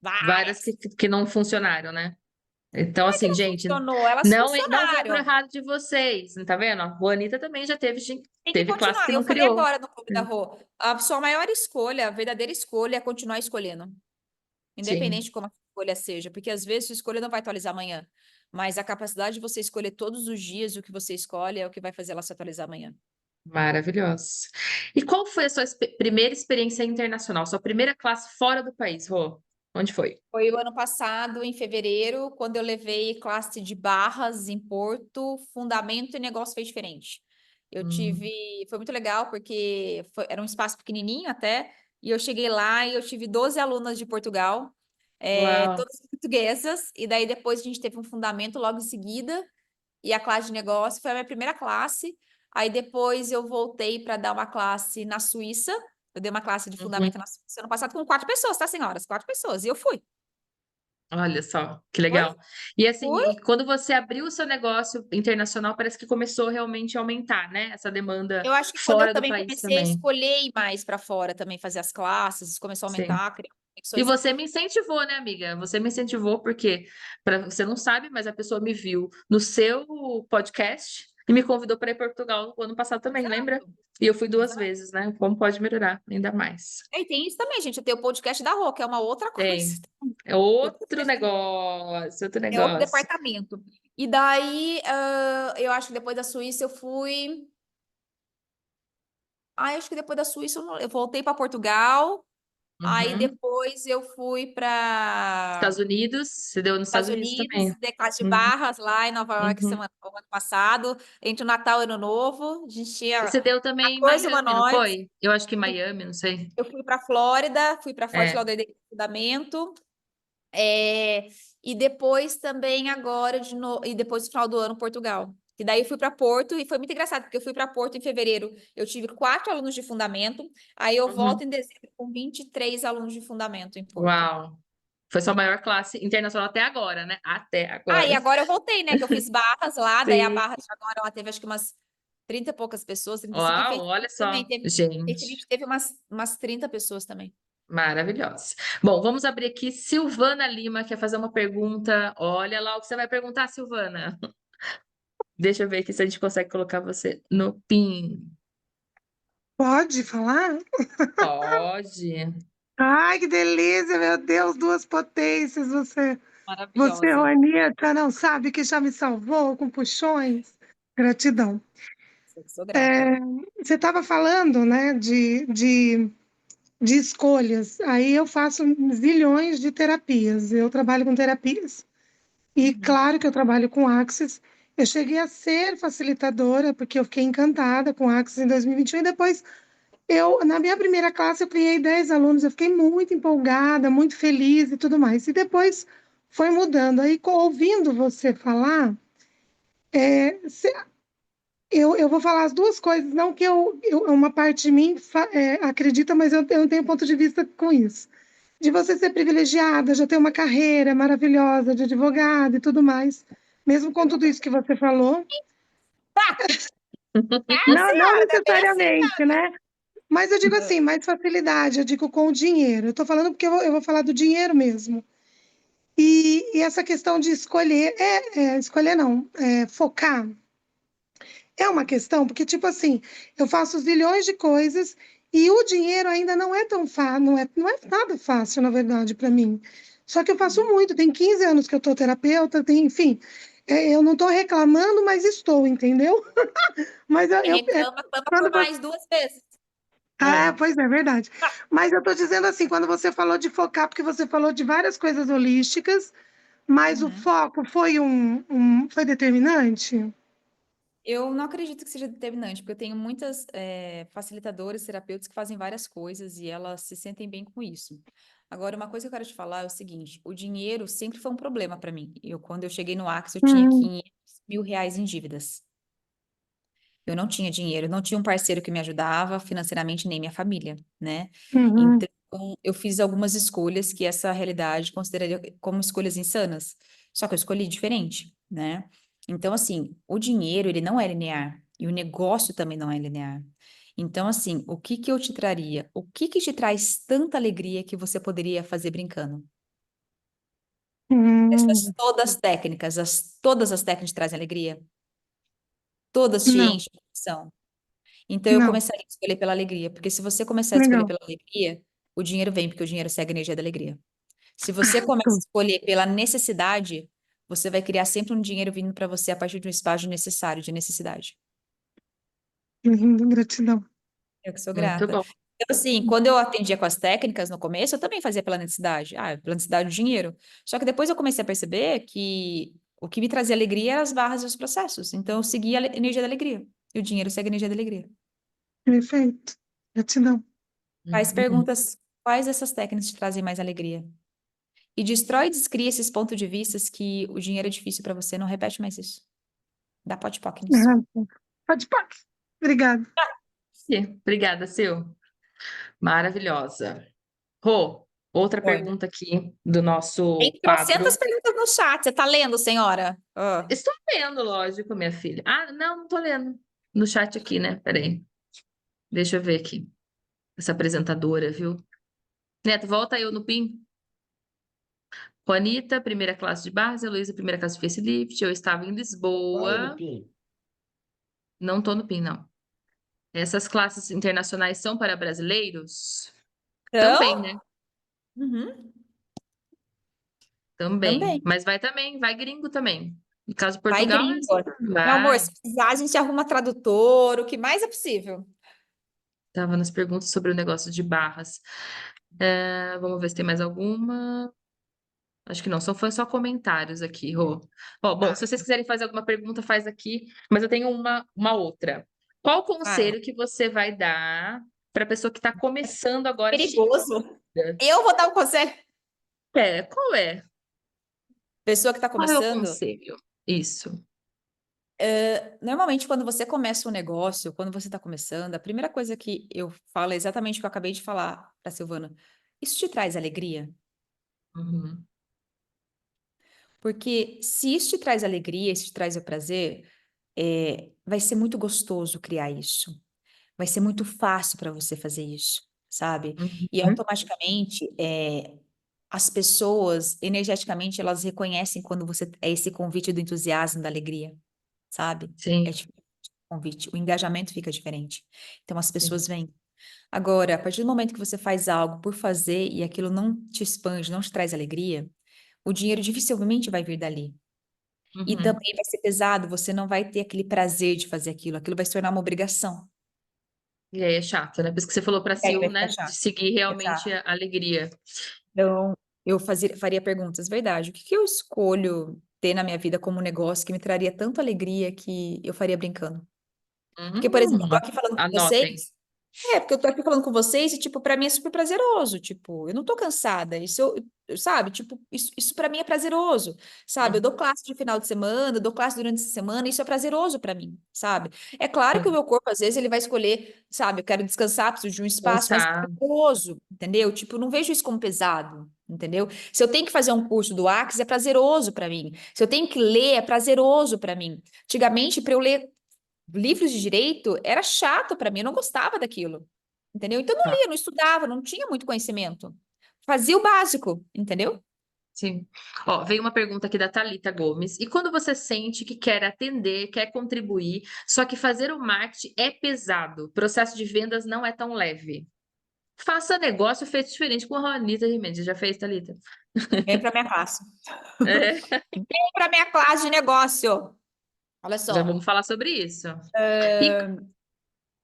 Várias várias. que não funcionaram, né? Então, Não é que assim, não gente, funcionou, elas não vão pro funcionaram. errado de vocês, tá vendo? A Juanita também já teve, Tem que teve classe continuar. que Eu não falei criou. agora no Clube da Rô, a sua maior escolha, a verdadeira escolha é continuar escolhendo, independente Sim, de como a escolha seja, porque às vezes sua escolha não vai atualizar amanhã, mas a capacidade de você escolher todos os dias o que você escolhe é o que vai fazer ela se atualizar amanhã. maravilhoso. E qual foi a sua primeira experiência internacional? Sua primeira classe fora do país, Rô? Onde foi? Foi o ano passado, em fevereiro, quando eu levei classe de barras em Porto, fundamento e negócio fez diferente. Eu Hum, tive, foi muito legal porque era um espaço pequenininho até, e eu cheguei lá e eu tive 12 alunas de Portugal, uau. todas portuguesas, e daí depois a gente teve um fundamento logo em seguida, e a classe de negócio foi a minha primeira classe. Aí depois eu voltei para dar uma classe na Suíça. Eu dei uma classe de Uhum. fundamento na Suíça ano passado com 4 pessoas, tá, senhoras? 4 pessoas. E eu fui. Olha só, que Foi? legal. E assim, Fui. e quando você abriu o seu negócio internacional, parece que começou realmente a aumentar, né? Essa demanda Eu acho que quando eu fora do também país comecei a também. escolher ir mais para fora também, fazer as classes, começou a Sim. aumentar, criar E conexões. você me incentivou, né, amiga? Você me incentivou porque você não sabe, mas a pessoa me viu no seu podcast e me convidou para ir para Portugal no ano passado também, lembra? Exato, E eu fui duas exato. vezes, né? Como pode melhorar ainda mais? E tem isso também, gente. Eu tenho o podcast da Rô, que é uma outra coisa. Tem. É Tem o outro podcast da Rô, negócio, outro é outro negócio. departamento. E daí, eu acho que depois da Suíça eu fui. Ah, acho que depois da Suíça eu voltei para Portugal. Aí Uhum. depois eu fui para Estados Unidos, você deu nos Estados Estados Unidos também. Unidos, dei classe de Uhum. barras lá em Nova York Uhum. o ano passado, entre o Natal e o Ano Novo. A gente E tinha você deu também em 14 Miami, não humanoides. foi? Eu acho que Miami, não sei. Eu fui para Flórida, fui para Fort É. Lauderdale de fundamento. É, e depois também agora e depois no final do ano Portugal. E daí eu fui para Porto e foi muito engraçado, porque eu fui para Porto em fevereiro, eu tive 4 alunos de fundamento, aí eu Uhum. volto em dezembro com 23 alunos de fundamento em Porto. Uau. Foi sua maior classe internacional até agora, né? Até Ah, e agora. agora eu voltei, né? Que eu fiz barras lá, daí a Sim. barra agora ela teve acho que umas 30 e poucas pessoas, 35, e Uau, Face olha também só. teve. Face Gente, Lift teve umas 30 pessoas também. maravilhosa. Bom, vamos abrir aqui. Silvana Lima quer fazer uma pergunta. Olha lá o que você vai perguntar, Silvana. Deixa eu ver aqui se a gente consegue colocar você no PIN. Pode falar? Pode. Ai, que delícia, meu Deus, duas potências. Você, Maravilhosa. Juanita, não sabe que já me salvou com puxões? Gratidão. Sou grata. Você estava falando, né, de escolhas. Aí eu faço zilhões de terapias. Eu trabalho com terapias. E Uhum. claro que eu trabalho com Axis. Eu cheguei a ser facilitadora, porque eu fiquei encantada com Axis em 2021 e depois na minha primeira classe, eu criei 10 alunos, eu fiquei muito empolgada, muito feliz e tudo mais. E depois foi mudando. Aí, ouvindo você falar, eu vou falar as duas coisas, não que uma parte de mim acredita, mas eu não tenho ponto de vista com isso. De você ser privilegiada, já ter uma carreira maravilhosa de advogada e tudo mais, mesmo com Eu não tudo tô. isso que você falou, Pá! Ah, não senhora, não é bem assim, necessariamente, né? Mas eu digo não. assim, mais facilidade, eu digo com o dinheiro. Eu estou falando porque eu vou falar do dinheiro mesmo. E essa questão de escolher, escolher não, focar, é uma questão, porque, tipo assim, eu faço zilhões de coisas e o dinheiro ainda não é tão fácil, não é nada fácil, na verdade, para mim. Só que eu faço muito, tem 15 anos que eu estou terapeuta, enfim, eu não estou reclamando, mas estou, entendeu? Mas Quem reclama, clama por quando mais 2 vezes. Ah, É. pois é, verdade. Mas eu estou dizendo assim, quando você falou de focar, porque você falou de várias coisas holísticas, mas o Uhum. foco foi determinante? Eu não acredito que seja determinante, porque eu tenho muitas facilitadoras, terapeutas que fazem várias coisas e elas se sentem bem com isso. Agora, uma coisa que eu quero te falar é o seguinte: o dinheiro sempre foi um problema para mim. Quando eu cheguei no Axis, eu tinha Hum, 500 mil reais em dívidas. Eu não tinha dinheiro, não tinha um parceiro que me ajudava financeiramente, nem minha família, né? uhum, Então, eu fiz algumas escolhas que essa realidade consideraria como escolhas insanas. Só que eu escolhi diferente, né? Então, assim, o dinheiro, ele não é linear. E o negócio também não é linear. Então, assim, o que que eu te traria? O que que te traz tanta alegria que você poderia fazer brincando? Essas hum, todas técnicas, todas as técnicas te trazem alegria? Todas te não, enchem de emoção? Então eu não, começaria a escolher pela alegria, porque se você começar a escolher legal. pela alegria, o dinheiro vem, porque o dinheiro segue a energia da alegria. Se você começa a Tô. escolher pela necessidade, você vai criar sempre um dinheiro vindo para você a partir de um estágio necessário, de necessidade. Gratidão. Eu que sou Muito grata. bom. Então, assim, quando eu atendia com as técnicas no começo, eu também fazia pela necessidade. Ah, pela necessidade do dinheiro. Só que depois eu comecei a perceber que o que me trazia alegria eram as barras e os processos. Então, eu seguia a energia da alegria. E o dinheiro segue a energia da alegria. Perfeito. Gratidão. Faz Uhum. perguntas, quais dessas técnicas te trazem mais alegria? E destrói e descria esses pontos de vista que o dinheiro é difícil para você, não repete mais isso. Dá pote-poque nisso. Pode, pode. Obrigada. Obrigada, Sil. Maravilhosa. Rô, outra Oi. pergunta aqui do nosso Tem trocentas quadro. perguntas no chat. Você tá lendo, senhora? Ah. Estou lendo, lógico, minha filha. Ah, não estou lendo. No chat aqui, né? Peraí. Deixa eu ver aqui. Essa apresentadora, viu? Neto, volta eu no PIN. Juanita, primeira classe de Barras, Heloísa, primeira classe de Facelift. Eu estava em Lisboa. Não estou no PIN, não. Essas classes internacionais são para brasileiros? Também, Então, né? uhum, Também. também. Mas vai também, vai gringo também. No caso de Vai Portugal, é gringo. assim, Meu amor, vai. se precisar, a gente arruma tradutor, o que mais é possível. Estava nas perguntas sobre o negócio de barras. Vamos ver se tem mais alguma. Acho que não, foi só comentários aqui, Rô. Ó, bom, Tá, se vocês quiserem fazer alguma pergunta, faz aqui, mas eu tenho uma outra. Qual vai. conselho que você vai dar para a pessoa que está começando agora este Perigoso. vida? Eu vou dar um conselho. Qual é? Pessoa que está Qual é o começando, conselho? Isso. normalmente quando você começa um negócio, quando você está começando, a primeira coisa que eu falo é exatamente o que eu acabei de falar para Silvana. Isso te traz alegria? Uhum. Porque se isso te traz alegria, isso te traz o prazer, vai ser muito gostoso criar isso. Vai ser muito fácil para você fazer isso, sabe? E Uhum. automaticamente, as pessoas, energeticamente, elas reconhecem quando você é esse convite do entusiasmo, da alegria, sabe? É Sim, diferente o convite, o engajamento fica diferente. Então as sim. pessoas vêm. Agora, a partir do momento que você faz algo por fazer e aquilo não te expande, não te traz alegria, o dinheiro dificilmente vai vir dali. E Uhum. também vai ser pesado, você não vai ter aquele prazer de fazer aquilo vai se tornar uma obrigação. E aí é chato, né? Por isso que você falou para E aí Sil, vai ficar né? De chato. seguir realmente Exato. a alegria. Então, faria perguntas, verdade. O que que eu escolho ter na minha vida como um negócio que me traria tanta alegria que eu faria brincando? Porque, por exemplo, eu tô aqui falando com Anotem. vocês. Porque eu tô aqui falando com vocês e, tipo, pra mim é super prazeroso. Tipo, eu não tô cansada. Sabe? Tipo, isso pra mim é prazeroso. Sabe? Eu Uhum. dou classe de final de semana, eu dou classe durante a semana, isso é prazeroso pra mim, sabe? É claro que o Sim. meu corpo, às vezes, ele vai escolher, sabe? Eu quero descansar, preciso de um espaço, mas é Cansar. prazeroso, entendeu? Tipo, eu não vejo isso como pesado. Entendeu? Se eu tenho que fazer um curso do Axis, é prazeroso pra mim. Se eu tenho que ler, é prazeroso pra mim. Antigamente, para eu ler livros de direito era chato para mim, eu não gostava daquilo, entendeu? Então eu não Tá. lia, não estudava, não tinha muito conhecimento. Fazia o básico, entendeu? Sim. Ó, veio uma pergunta aqui da Thalita Gomes. E quando você sente que quer atender, quer contribuir, só que fazer o marketing é pesado, o processo de vendas não é tão leve? Faça negócio feito diferente com a Anitta Rimendes. Já fez, Thalita? Vem para minha classe. É, Vem para minha classe de negócio. Olha já só, vamos falar sobre isso. E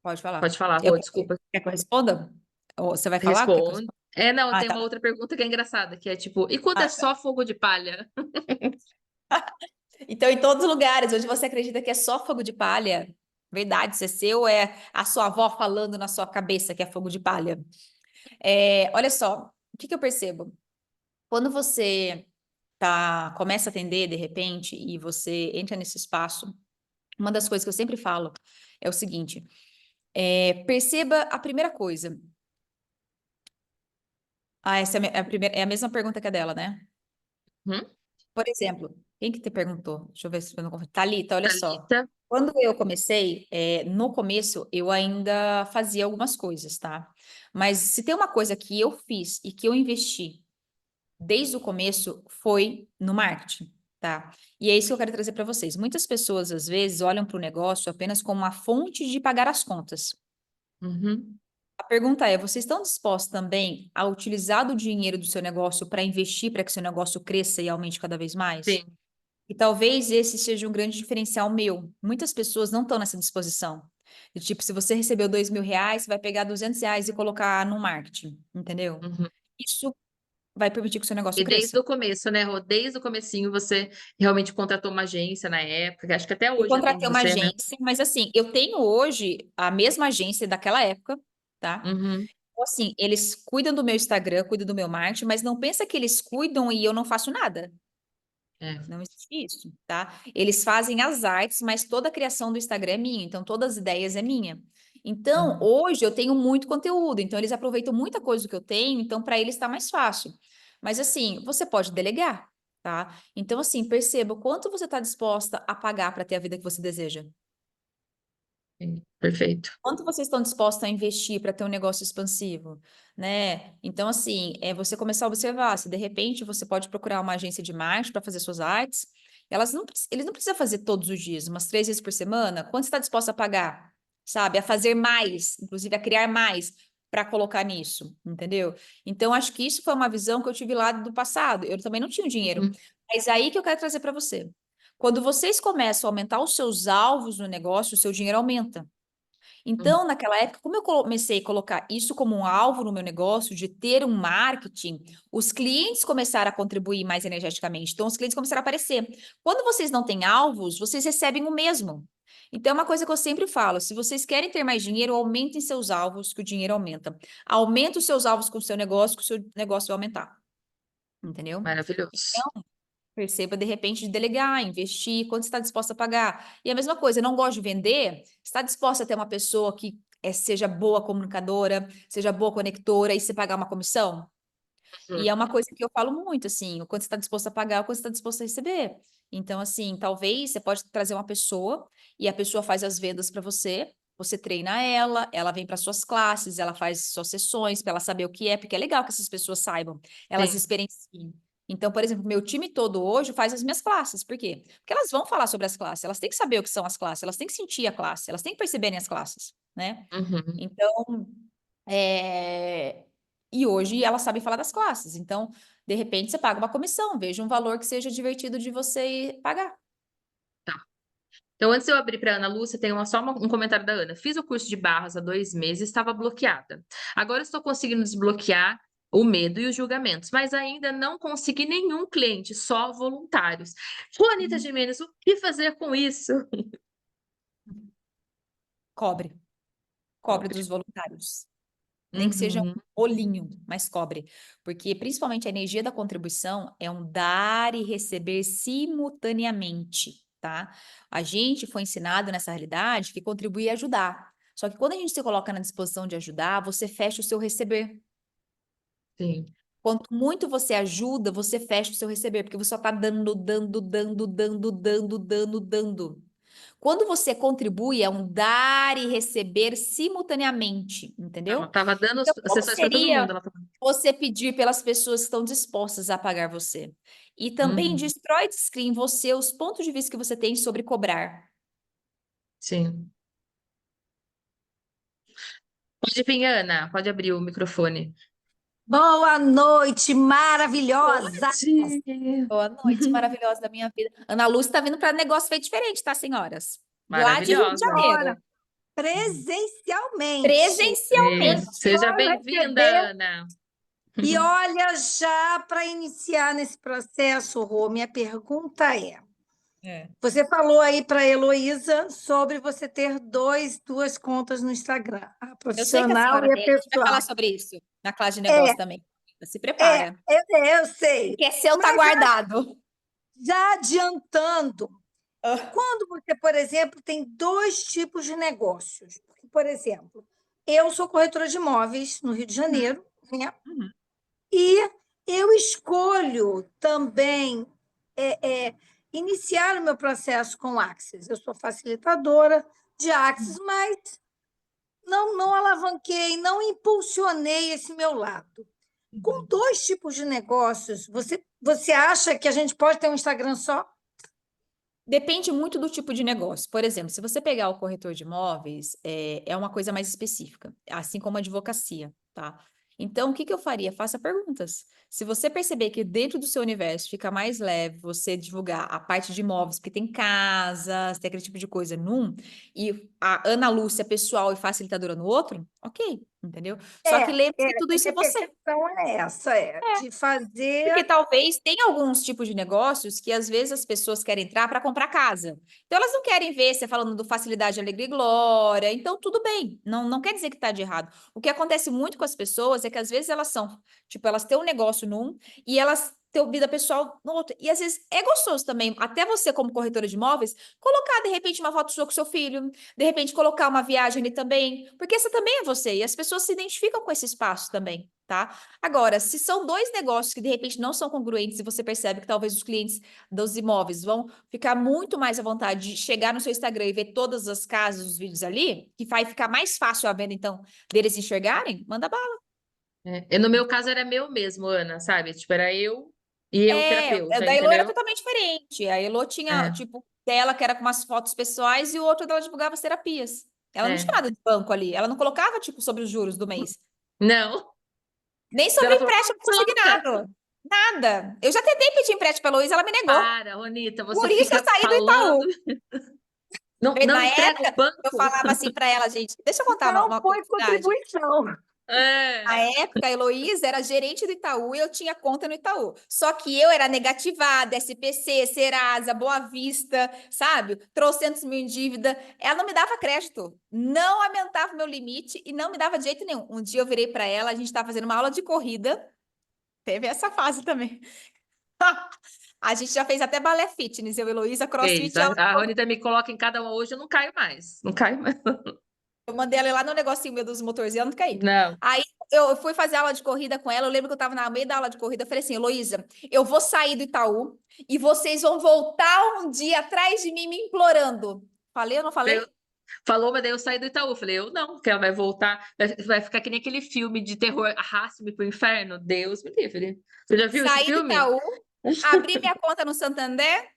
pode falar. pode falar, Rô, desculpa. Quer que eu responda? Ou você vai falar? Quer que eu Responde. responda? Não, Ah, tem tá. uma outra pergunta que é engraçada, que é tipo, e quando é Ah, tá. só fogo de palha? Então, em todos os lugares onde você acredita que é só fogo de palha, verdade, isso é seu, ou é a sua avó falando na sua cabeça que é fogo de palha. Olha só, o que que eu percebo? Quando você começa a atender de repente e você entra nesse espaço, uma das coisas que eu sempre falo é o seguinte: perceba a primeira coisa. Ah, essa é a primeira, é a mesma pergunta que a dela, né? Hum? Por exemplo, quem que te perguntou? Deixa eu ver se eu não confundo. Thalita, olha só. Thalita? Quando eu comecei, no começo eu ainda fazia algumas coisas, tá? Mas se tem uma coisa que eu fiz e que eu investi desde o começo foi no marketing, tá? E é isso que eu quero trazer para vocês. Muitas pessoas, às vezes, olham para o negócio apenas como uma fonte de pagar as contas. Uhum. A pergunta é: vocês estão dispostos também a utilizar do dinheiro do seu negócio para investir para que seu negócio cresça e aumente cada vez mais? Sim. E talvez esse seja um grande diferencial meu. Muitas pessoas não estão nessa disposição. De tipo, se você recebeu R$ 2.000, você vai pegar R$ 200 e colocar no marketing, entendeu? Uhum. Isso vai permitir que o seu negócio E cresça. desde o começo, né, Rô? Desde o comecinho você realmente contratou uma agência na época, que acho que até Eu hoje atende contratei uma você, né? agência, mas assim, eu tenho hoje a mesma agência daquela época, tá? Uhum. Então, assim, eles cuidam do meu Instagram, cuidam do meu marketing, mas não pensa que eles cuidam e eu não faço nada. É. Não existe isso, tá? Eles fazem as artes, mas toda a criação do Instagram é minha, então todas as ideias é minha. Então, Uhum. hoje eu tenho muito conteúdo, então eles aproveitam muita coisa que eu tenho, então para eles está mais fácil. Mas assim, você pode delegar, tá? Então, assim, perceba o quanto você está disposta a pagar para ter a vida que você deseja. Sim. Perfeito. Quanto vocês estão dispostos a investir para ter um negócio expansivo, né? Então, assim, é você começar a observar, se de repente você pode procurar uma agência de marketing para fazer suas artes, eles não precisam fazer todos os dias, umas 3 vezes por semana, quanto você está disposto a pagar, sabe? A fazer mais, inclusive a criar mais para colocar nisso, entendeu? Então, acho que isso foi uma visão que eu tive lá do passado. Eu também não tinha dinheiro, Uhum. mas aí que eu quero trazer para você. Quando vocês começam a aumentar os seus alvos no negócio, o seu dinheiro aumenta. Então, naquela época, como eu comecei a colocar isso como um alvo no meu negócio, de ter um marketing, os clientes começaram a contribuir mais energeticamente. Então, os clientes começaram a aparecer. Quando vocês não têm alvos, vocês recebem o mesmo. Então, é uma coisa que eu sempre falo: se vocês querem ter mais dinheiro, aumentem seus alvos, que o dinheiro aumenta. Aumenta os seus alvos com o seu negócio, que o seu negócio vai aumentar. Entendeu? Maravilhoso. Perceba, de repente, de delegar, investir, quanto você está disposta a pagar. E a mesma coisa, não gosto de vender, está disposta a ter uma pessoa que seja boa comunicadora, seja boa conectora e você pagar uma comissão? E é uma coisa que eu falo muito, assim, o quanto você está disposto a pagar, o quanto você está disposto a receber. Então, assim, talvez você pode trazer uma pessoa e a pessoa faz as vendas para você, você treina ela, ela vem para suas classes, ela faz suas sessões para ela saber o que é, porque é legal que essas pessoas saibam, elas Sim. experienciem. Então, por exemplo, meu time todo hoje faz as minhas classes. Por quê? Porque elas vão falar sobre as classes, elas têm que saber o que são as classes, elas têm que sentir a classe, elas têm que perceberem as classes, né? Uhum. Então, é, e hoje elas sabem falar das classes. Então, de repente, você paga uma comissão, veja um valor que seja divertido de você pagar. Então, antes de eu abrir para a Ana Lúcia, tem um comentário da Ana. Fiz o curso de barras há 2 meses, estava bloqueada. Agora estou conseguindo desbloquear o medo e os julgamentos, mas ainda não consegui nenhum cliente, só voluntários. Juanita Gimenez, o que fazer com isso? Cobre. Cobre Pobre. dos voluntários. Nem que seja um Uhum. olhinho, mas cobre. Porque, principalmente, a energia da contribuição é um dar e receber simultaneamente, tá? A gente foi ensinado nessa realidade que contribuir é ajudar. Só que quando a gente se coloca na disposição de ajudar, você fecha o seu receber. Sim. Quanto muito você ajuda, você fecha o seu receber, porque você só está dando, dando, dando, dando, dando, dando, dando. Quando você contribui, é um dar e receber simultaneamente, Ela entendeu? estava dando Então, as como sessões para todo seria mundo. Ela tava... você pedir pelas pessoas que estão dispostas a pagar você? E também Uhum. destrói, descreve em você os pontos de vista que você tem sobre cobrar. Sim. Pode vir, Ana. Pode abrir o microfone. Boa noite, maravilhosa! Pode. Boa noite, maravilhosa da minha vida. Ana Lúcia está vindo para negócio feio diferente, tá, senhoras? Lá de Rio de Maravilhosa. Janeiro. Presencialmente. Presencialmente. Seja Vou bem-vinda, receber. Ana. E olha, já para iniciar nesse processo, Rô, minha pergunta é: É. você falou aí para a Heloísa sobre você ter duas contas no Instagram, a Eu sei que a profissional senhora e a tem. A gente vai falar pessoal. sobre isso na classe de É, negócio também. Se prepara. eu sei. Que é seu, tá Mas guardado. já adiantando, Ah, quando você, por exemplo, tem dois tipos de negócios, porque, por exemplo, eu sou corretora de imóveis no Rio de Janeiro, né? uhum. E eu escolho também iniciar o meu processo com Axis. Eu sou facilitadora de Axis, mas não alavanquei, não impulsionei esse meu lado. Com dois tipos de negócios, você acha que a gente pode ter um Instagram só? Depende muito do tipo de negócio. Por exemplo, se você pegar o corretor de imóveis, é uma coisa mais específica, assim como a advocacia, tá? Então, o que que eu faria? Faça perguntas. Se você perceber que dentro do seu universo fica mais leve você divulgar a parte de imóveis, porque tem casas, tem aquele tipo de coisa num, e a Ana Lúcia pessoal e facilitadora no outro, ok, entendeu? Só que lembre-se que tudo A isso é minha você. percepção é essa, de Porque fazer. talvez tenha alguns tipos de negócios que às vezes as pessoas querem entrar para comprar casa. Então elas não querem ver você falando do facilidade, alegria e glória. Então tudo bem, não quer dizer que está de errado. O que acontece muito com as pessoas é que às vezes elas são, tipo, elas têm um negócio num e elas têm vida pessoal no outro. E às vezes é gostoso também, até você como corretora de imóveis, colocar de repente uma foto sua com seu filho, de repente colocar uma viagem ali também, porque essa também é você e as pessoas se identificam com esse espaço também, tá? Agora, se são dois negócios que de repente não são congruentes e você percebe que talvez os clientes dos imóveis vão ficar muito mais à vontade de chegar no seu Instagram e ver todas as casas, os vídeos ali, que vai ficar mais fácil a venda, então, deles enxergarem, manda bala. E no meu caso era meu mesmo, Ana, sabe? Tipo, era eu e eu O terapeuta, da Elo era entendeu? totalmente diferente. A Elo tinha, É, tipo, dela que era com umas fotos pessoais e o outro dela divulgava as terapias. Ela não tinha é. nada de banco ali. Ela não colocava, tipo, sobre os juros do mês. Não. Nem Daí sobre ela falou, empréstimo coloca. consignado. Nada. Eu já tentei pedir empréstimo pela Heloísa, ela me negou. Para, Ronita, você Por isso eu fica saí do falando. Itaú. Não, Na não entrega o época, banco? eu falava assim para ela, gente, deixa eu contar Não uma foi curiosidade. contribuição. Na É. época, a Heloísa era gerente do Itaú e eu tinha conta no Itaú. Só que eu era negativada, SPC, Serasa, Boa Vista, sabe? Trocentos mil em dívida. Ela não me dava crédito, não aumentava o meu limite e não me dava de jeito nenhum. Um dia eu virei para ela, a gente estava fazendo uma aula de corrida, teve essa fase também. A gente já fez até balé fitness, eu e Heloísa, Fez. crossfit, aula de A corrida. Ronita me coloca em cada uma hoje, eu não caio mais. Não caio mais. Eu mandei ela ir lá no negocinho meu dos motorzinhos, ela não caí. Não. Aí eu fui fazer aula de corrida com ela. Eu lembro que eu estava no meio da aula de corrida. Eu falei assim, Heloísa, eu vou sair do Itaú e vocês vão voltar um dia atrás de mim me implorando. Falei ou não falei? Falou, mas daí eu saí do Itaú. Falei, eu não, porque ela vai voltar, vai ficar que nem aquele filme de terror, Arraste-me pro Inferno. Deus me livre. Você já viu esse Saí do filme? Itaú, abri minha conta no Santander.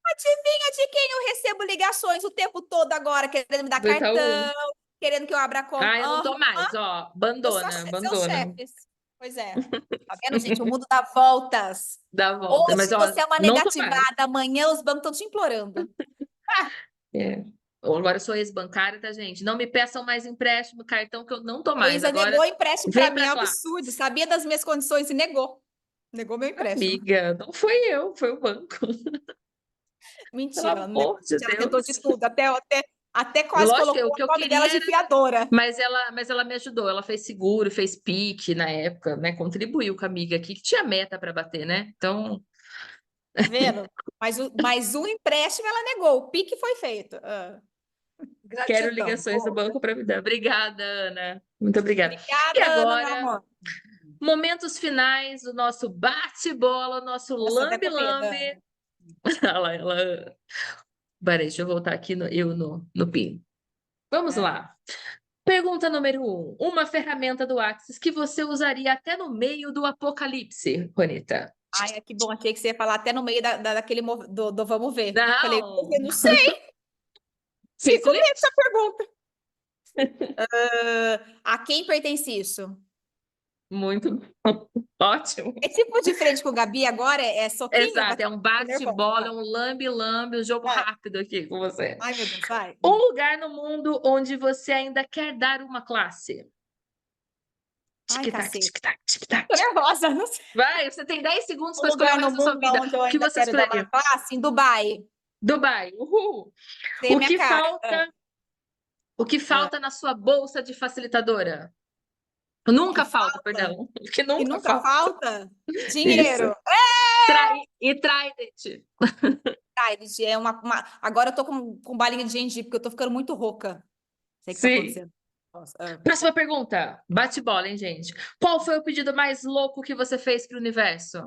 Adivinha de quem eu recebo ligações o tempo todo agora, querendo me dar Do Itaú. cartão, querendo que eu abra a conta. Ah, eu não tô mais, ó. Eu sou Abandona, seus abandona. chefes. Pois é. Tá vendo, gente? O mundo dá voltas. Dá a volta. Mas, Hoje ó, você é uma não tô mais. negativada, amanhã os bancos estão te implorando. É. Agora eu sou ex-bancária, tá, gente? Não me peçam mais empréstimo, cartão, que eu não tô mais. Heloísa Agora, negou o empréstimo vem para mim, pra é um cá. absurdo. Sabia das minhas condições e negou. Negou meu empréstimo. Amiga, não foi eu, foi o banco. Pelo Mentira, ela não negou. amor de Ela tentou Deus. de tudo, até quase Lógico que colocou o o que eu nome dela queria de era. fiadora. Mas ela me ajudou, ela fez seguro, fez PIC na época, né? Contribuiu com a amiga aqui, que tinha meta para bater, né? Então, Tá vendo? Mas o empréstimo ela negou. O pique foi feito. quero Gratidão. ligações do banco para me dar. Obrigada, Ana. Muito obrigada. E Obrigada, Ana, meu agora, amor. momentos finais do nosso bate-bola, nosso Nossa, até com medo. lambe-lambe. Olha lá, ela. Peraí, deixa eu voltar aqui no PIN. Vamos É. lá. Pergunta número 1. Uma ferramenta do Axis que você usaria até no meio do apocalipse, Ronita? Ai, que bom. Achei que você ia falar até no meio daquele do vamos ver. Falei, Não! eu não sei. Fiquei com medo dessa pergunta. A quem pertence isso? Muito bom. Ótimo. É tipo de frente com o Gabi agora? É soquinho? Exato, é um bate-bola, é um lambe-lambe, um jogo Vai. rápido aqui com você. Ai, meu Deus, vai. Um lugar no mundo onde você ainda quer dar uma classe. Ai, Tic-tac, cacete. tic-tac, tic-tac. Tô nervosa, não sei. Vai, você tem 10 segundos Um para escolher o lugar no resto da sua mundo vida. onde eu O que ainda você quero dar uma escolheria? classe, em Dubai. Dubai. Uhul. Tem a O minha que cara. falta? O que falta na sua bolsa de facilitadora? Nunca Que falta, falta? perdão. O que E nunca nunca falta. falta? Isso. Dinheiro. E Trident. Trident, agora eu tô com balinha de gengibre, porque eu tô ficando muito rouca. Sei o que tá Sim. acontecendo. Nossa, Próxima pergunta. Bate bola, hein, gente? Qual foi o pedido mais louco que você fez para o universo?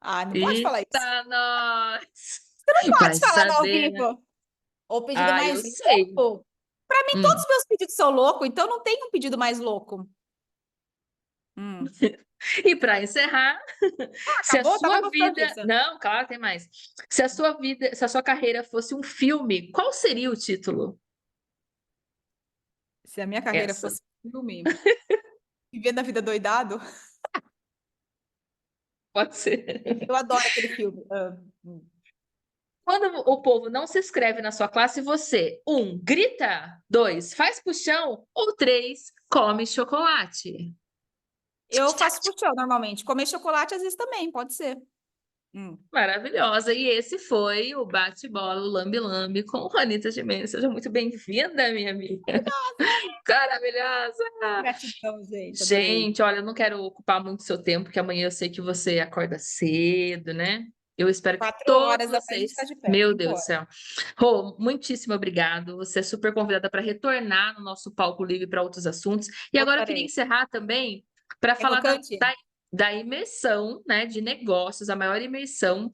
não pode falar isso. Eita, nós! Não Vai pode falar no ao saber, né? vivo. O pedido Ah, mais eu sei. louco. Para mim, todos Hum. os meus pedidos são loucos, então não tem um pedido mais louco. E para encerrar, se a Acabou? Tava sua gostando vida. disso. Não, claro, tem mais. Se a sua vida, se a sua carreira fosse um filme, qual seria o título? Se a minha carreira Essa. fosse um filme, Vivendo a Vida Doidado, Pode ser. eu adoro aquele filme. Quando o povo não se inscreve na sua classe, você, 1, grita, 2, faz puxão, ou 3, come chocolate. Eu faço puxão normalmente. Comer chocolate às vezes também, pode ser. Maravilhosa. E esse foi o bate-bola, o lambe-lambe com Ronita Gimenez. Seja muito bem-vinda, minha amiga. Maravilhosa. Gratidão, gente. Adorei. Gente, olha, eu não quero ocupar muito seu tempo, porque amanhã eu sei que você acorda cedo, né? Eu espero que 4 todos horas da manhã a gente vocês. tá de pé. Meu 5 Deus do horas. céu. Rô, muitíssimo obrigado. Você é super convidada para retornar no nosso palco livre para outros assuntos. E agora eu queria Voltarei. encerrar também para falar Rocante? da imersão, né, de negócios, a maior imersão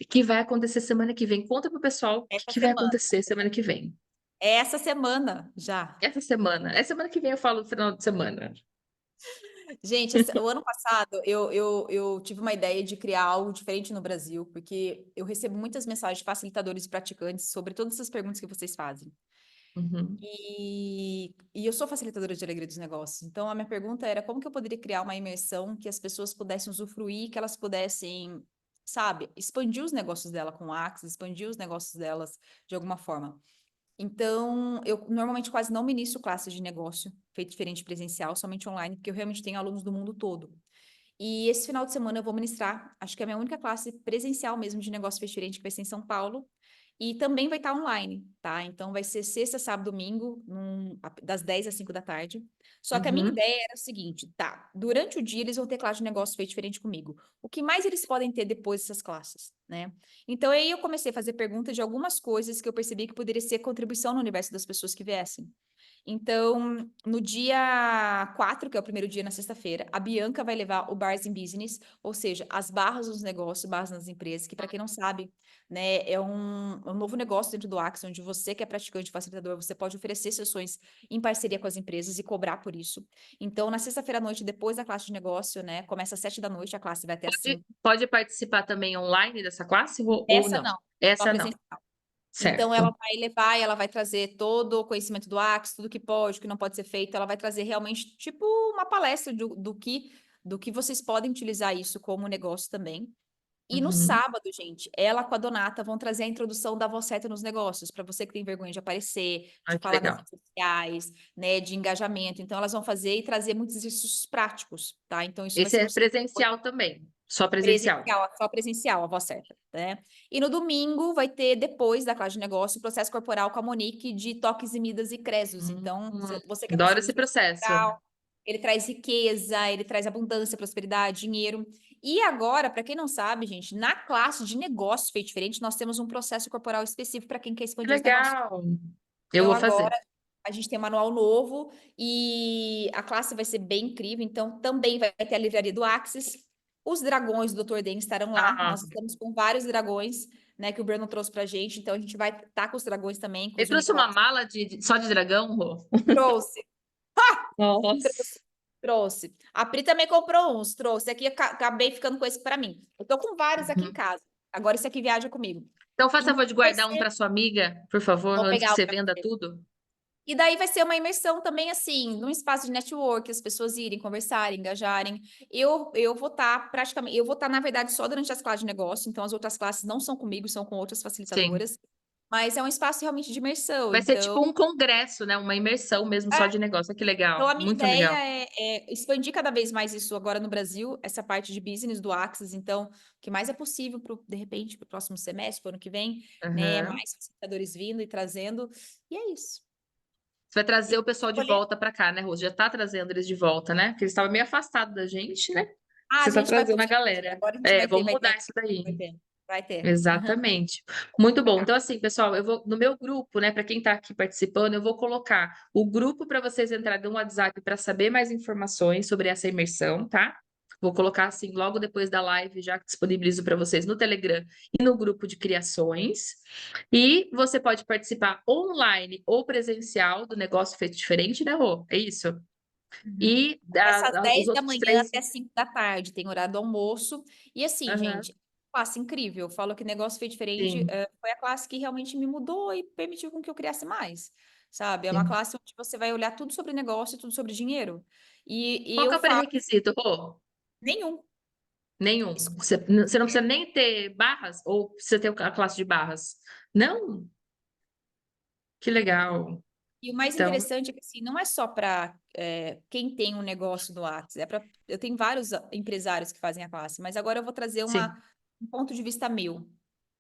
que vai acontecer semana que vem. Conta para o pessoal o Essa que vai semana. acontecer semana que vem. Essa semana já. Essa semana. É semana que vem eu falo no final de semana. Gente, o ano passado eu tive uma ideia de criar algo diferente no Brasil, porque eu recebo muitas mensagens de facilitadores e praticantes sobre todas essas perguntas que vocês fazem. Uhum. E eu sou facilitadora de alegria dos negócios. Então, a minha pergunta era como que eu poderia criar uma imersão que as pessoas pudessem usufruir, que elas pudessem sabe, expandir os negócios dela com o Axis, expandir os negócios delas de alguma forma. Então, eu normalmente quase não ministro classes de negócio feito diferente presencial, somente online, porque eu realmente tenho alunos do mundo todo. E esse final de semana eu vou ministrar, acho que é a minha única classe presencial mesmo de negócio feito diferente, que vai ser em São Paulo. E também vai estar online, tá? Então vai ser sexta, sábado, domingo, das 10 às 5 da tarde. Só que a minha Uhum. ideia era o seguinte, tá? Durante o dia eles vão ter classe de negócio feito diferente comigo. O que mais eles podem ter depois dessas classes, né? Então aí eu comecei a fazer perguntas de algumas coisas que eu percebi que poderia ser contribuição no universo das pessoas que viessem. Então, no dia 4, que é o primeiro dia na sexta-feira, a Bianca vai levar o Bars in Business, ou seja, as barras dos negócios, barras nas empresas, que para quem não sabe, né, é um novo negócio dentro do Axis, onde você que é praticante facilitador, você pode oferecer sessões em parceria com as empresas e cobrar por isso. Então, na sexta-feira à noite, depois da classe de negócio, né, começa às 7 da noite, a classe vai até às 5. Pode participar também online dessa classe ou Essa não? não, só Essa não, presencial. Então, ela certo. vai levar, ela vai trazer todo o conhecimento do Axis, tudo que pode, o que não pode ser feito. Ela vai trazer realmente, tipo, uma palestra do que vocês podem utilizar isso como negócio também. E no Uhum. sábado, gente, ela com a Donata vão trazer a introdução da voz certa nos negócios, para você que tem vergonha de aparecer, de Ai, que falar nas legal. redes sociais, né, de engajamento. Então, elas vão fazer e trazer muitos exercícios práticos, tá? Então, isso vai Esse ser é no presencial também, só presencial. presencial, só presencial, a voz certa, né? E no domingo vai ter, depois da classe de negócio, o processo corporal com a Monique de toques e midas e cresos. Então, você que é Adoro professor de esse expressão processo. corporal, ele traz riqueza, ele traz abundância, prosperidade, dinheiro. E agora, para quem não sabe, gente, na classe de negócio feito diferente, nós temos um processo corporal específico para quem quer Que expandir os negócios. legal. Eu Então, vou fazer. agora a gente tem um manual novo e a classe vai ser bem incrível. Então, também vai ter a livraria do Axis. Os dragões do Dr. Den estarão lá. Ah, Nós estamos com vários dragões, né, que o Bruno trouxe pra gente. Então, a gente vai estar com os dragões também, com ele os trouxe uma unicórnios. mala só de dragão, Rô? Trouxe, Nossa. trouxe. A Pri também comprou uns, trouxe. Aqui acabei ficando com esse para mim. Eu tô com vários aqui em Uhum. casa. Agora esse aqui viaja comigo. Então, faça Então, favor de vai guardar um ser... para sua amiga, por favor, Vou antes que pegar um você pra venda você. tudo. E daí vai ser uma imersão também, assim, num espaço de network, as pessoas irem, conversarem, engajarem. Eu vou estar praticamente, eu vou estar, na verdade, só durante as classes de negócio, então as outras classes não são comigo, são com outras Sim. facilitadoras, mas é um espaço realmente de imersão. Vai ser Então, tipo um congresso, né? Uma imersão mesmo só de negócio. Que então legal. a minha Muito ideia legal. é expandir cada vez mais isso agora no Brasil, essa parte de business do Axis. Então, o que mais é possível, de repente, para o próximo semestre, para o ano que vem, né? Aham. Mais facilitadores vindo e trazendo. E é isso. Você vai trazer E o pessoal de escolher. volta para cá, né, Rose? Já está trazendo eles de volta, né? Porque eles estavam meio afastados da gente, né? Ah, Você a está gente vai trazendo a poder ter. galera. Agora a gente É, vamos vai mudar ter, isso daí. vai ter, vai ter. Aham. Exatamente. Muito bom. Então, assim, pessoal, eu vou no meu grupo, né? Para quem está aqui participando, eu vou colocar o grupo para vocês entrarem no WhatsApp para saber mais informações sobre essa imersão, tá? Vou colocar assim logo depois da live, já que disponibilizo para vocês no Telegram e no grupo de criações. E você pode participar online ou presencial do negócio feito diferente, né, Rô? É isso? Uhum. E Começa às os 10 da outros manhã três. até 5 da tarde, tem horário do almoço. E assim, Aham, gente, classe incrível. Eu falo que negócio feito diferente sim, foi a classe que realmente me mudou e permitiu com que eu criasse mais, sabe? É uma sim. classe onde você vai olhar tudo sobre negócio e tudo sobre dinheiro. E Qual que eu é o falo pré-requisito, Rô? nenhum. Nenhum. Escolha. Você não precisa nem ter barras ou precisa ter a classe de barras? Não? Que legal. E o mais Então, interessante é que assim, não é só para quem tem um negócio no Axis, é para eu tenho vários empresários que fazem a classe, mas agora eu vou trazer sim, um ponto de vista meu,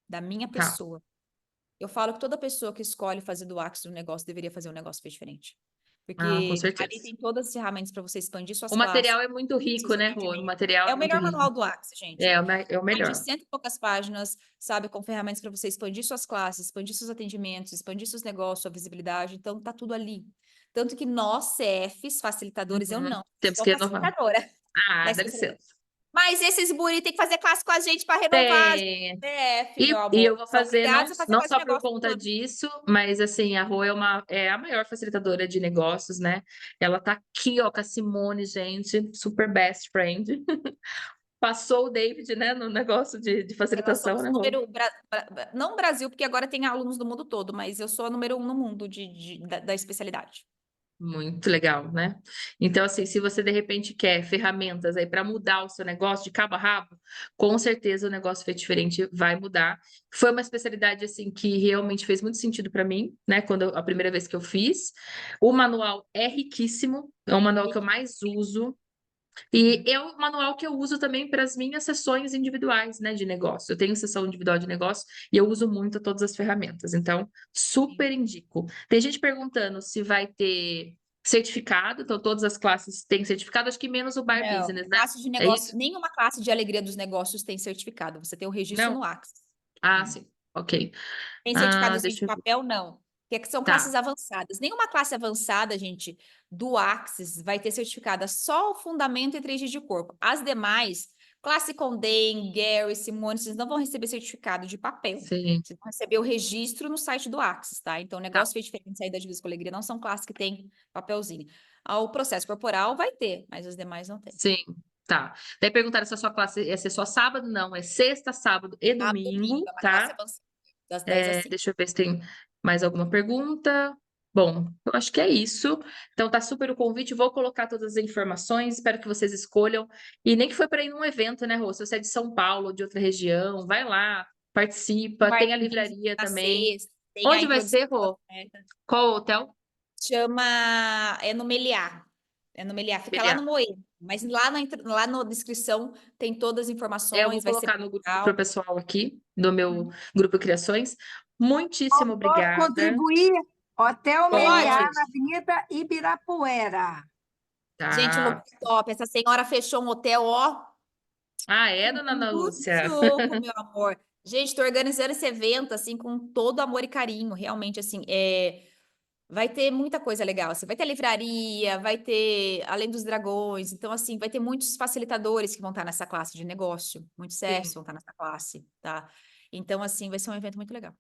da minha tá. pessoa. Eu falo que toda pessoa que escolhe fazer do Axis um negócio deveria fazer um negócio diferente. Ah, com Porque ali certeza. tem todas as ferramentas para você expandir O suas classes, material é muito rico, seus né, Rô? O atendimentos. material É é o muito melhor rico. manual do Axis, gente. É, é o Mais de melhor. 100 e poucas páginas, sabe, com ferramentas para você expandir suas classes, expandir seus atendimentos, expandir seus negócios, sua visibilidade. Então, tá tudo ali. Tanto que nós, CFs, facilitadores, eu Uhum. não, Temos sou que renovar. facilitadora da Ah, dá especialidade. licença. Mas esses guri tem que fazer classe com a gente para renovar, Tem. CF, meu E amor. eu vou São fazer obrigados a fazer não classe só de por negócio conta todo. disso, mas assim, a Rô é a maior facilitadora de negócios, né? Ela tá aqui, ó, com a Simone, gente, super best friend. Passou o David, né, no negócio de Nós facilitação, somos né, Rô? número, não Brasil, porque agora tem alunos do mundo todo, mas eu sou a número 1 no mundo da especialidade. Muito legal, né? Então, assim, se você de repente quer ferramentas aí para mudar o seu negócio de cabo a rabo, com certeza o negócio Feito Diferente vai mudar. Foi uma especialidade assim que realmente fez muito sentido para mim, né? A primeira vez que eu fiz. O manual é riquíssimo, é o manual que eu mais uso. E é o manual que eu uso também para as minhas sessões individuais, né, de negócio. Eu tenho sessão individual de negócio e eu uso muito todas as ferramentas. Então, super indico. Tem gente perguntando se vai ter certificado. Então, todas as classes têm certificado, acho que menos o Bar Não, Business, né? classe de É negócio, isso? nenhuma classe de alegria dos negócios tem certificado. Você tem o registro Não? no Axis. Ah, sim. Ok. Tem Ah, certificadozinho de deixa eu ver. papel, não. Que são Tá. classes avançadas. Nenhuma classe avançada, gente, do Axis vai ter certificada só o fundamento e 3G de corpo. As demais, classe Condé, Gary, Simone, vocês não vão receber certificado de papel. Sim. Vocês vão receber o registro no site do Axis, tá? Então, Tá. negócio Feito Diferente, saída de com alegria, não são classes que têm papelzinho. O processo corporal vai ter, mas os demais não tem. Sim. Tá. Daí perguntaram se a sua classe ia ser só sábado. Não, é sexta, sábado e Sábado e domingo, domingo, é uma classe tá? avançada, das 10 às 5. Deixa eu ver se tem mais alguma pergunta. Bom, eu acho que é isso. Então tá super o convite. Vou colocar todas as informações. Espero que vocês escolham. E nem que foi para ir num evento, né, Rô? Se você é de São Paulo ou de outra região, vai lá, participa. Bar Tem a Business livraria na também. sexta, tem a Onde vai introdução ser, da Rô? oferta. Qual o hotel? É no Meliá. É no Meliá, fica lá Meliá. no Moema. Mas lá na descrição tem todas as Eu vou informações, vai ser colocar no grupo pro legal. pessoal aqui, do meu grupo Criações. Muitíssimo Posso obrigada. contribuir? Hotel Meliá, Pode. na Avenida Ibirapuera. Gente, o lugar Tá. é top. Essa senhora fechou um hotel, ó, Ah, é, com dona Ana muito Lúcia? suco, meu amor. Gente, tô organizando esse evento, assim, com todo amor e carinho, realmente, assim, vai ter muita coisa legal, assim, vai ter livraria, vai ter, além dos dragões, então, assim, vai ter muitos facilitadores que vão estar nessa classe de negócio, muitos chefs Sim. vão estar nessa classe, tá? Então, assim, vai ser um evento muito legal.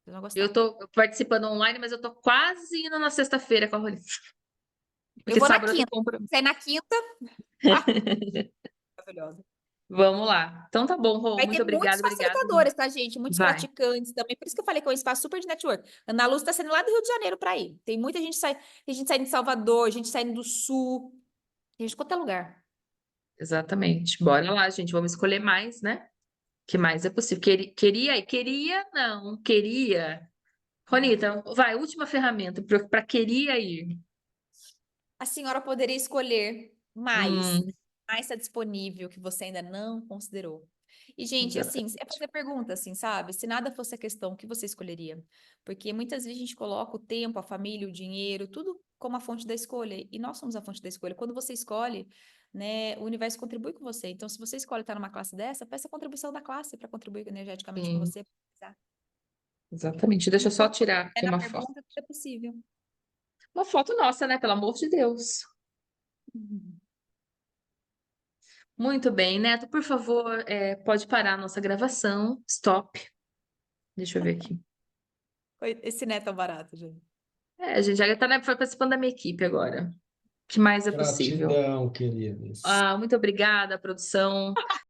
Vocês vão Eu gostar. tô participando online, mas eu tô quase indo na sexta-feira com a Rolê. Eu Porque vou na sábado eu tenho quinta. compromisso. Sai na quinta. Ah, maravilhosa. Vamos lá. Então tá bom, Rô. Vai Muito ter muitos obrigada, obrigada. facilitadores, tá, gente? Muitos Vai. praticantes também. Por isso que eu falei que é um espaço super de network. Ana Lúcia está saindo lá do Rio de Janeiro para ir. Tem muita gente tem gente saindo de Salvador, gente saindo do Sul, tem gente de qualquer lugar. Exatamente. Bora lá, gente. Vamos escolher mais, né? Que mais é possível. Queria, não. Queria. Ronita, vai, última ferramenta para queria ir. A senhora poderia escolher mais, Hum, mais está disponível que você ainda não considerou. E, gente, assim, é exatamente. fazer pergunta, assim, sabe? Se nada fosse a questão, o que você escolheria? Porque muitas vezes a gente coloca o tempo, a família, o dinheiro, tudo como a fonte da escolha. E nós somos a fonte da escolha. Quando você escolhe, né, o universo contribui com você. Então, se você escolhe estar numa classe dessa, peça a contribuição da classe para contribuir energeticamente com Sim, você. exatamente. Deixa eu só tirar É aqui na uma foto. pergunta que é possível. Uma foto nossa, né? Pelo amor de Deus. Muito bem, Neto, por favor, pode parar a nossa gravação. Stop. Deixa eu ver aqui. Esse neto é barato, gente. A gente já está, né, participando da minha equipe agora. O que mais é possível? Gratidão, queridos. Ah, muito obrigada, produção.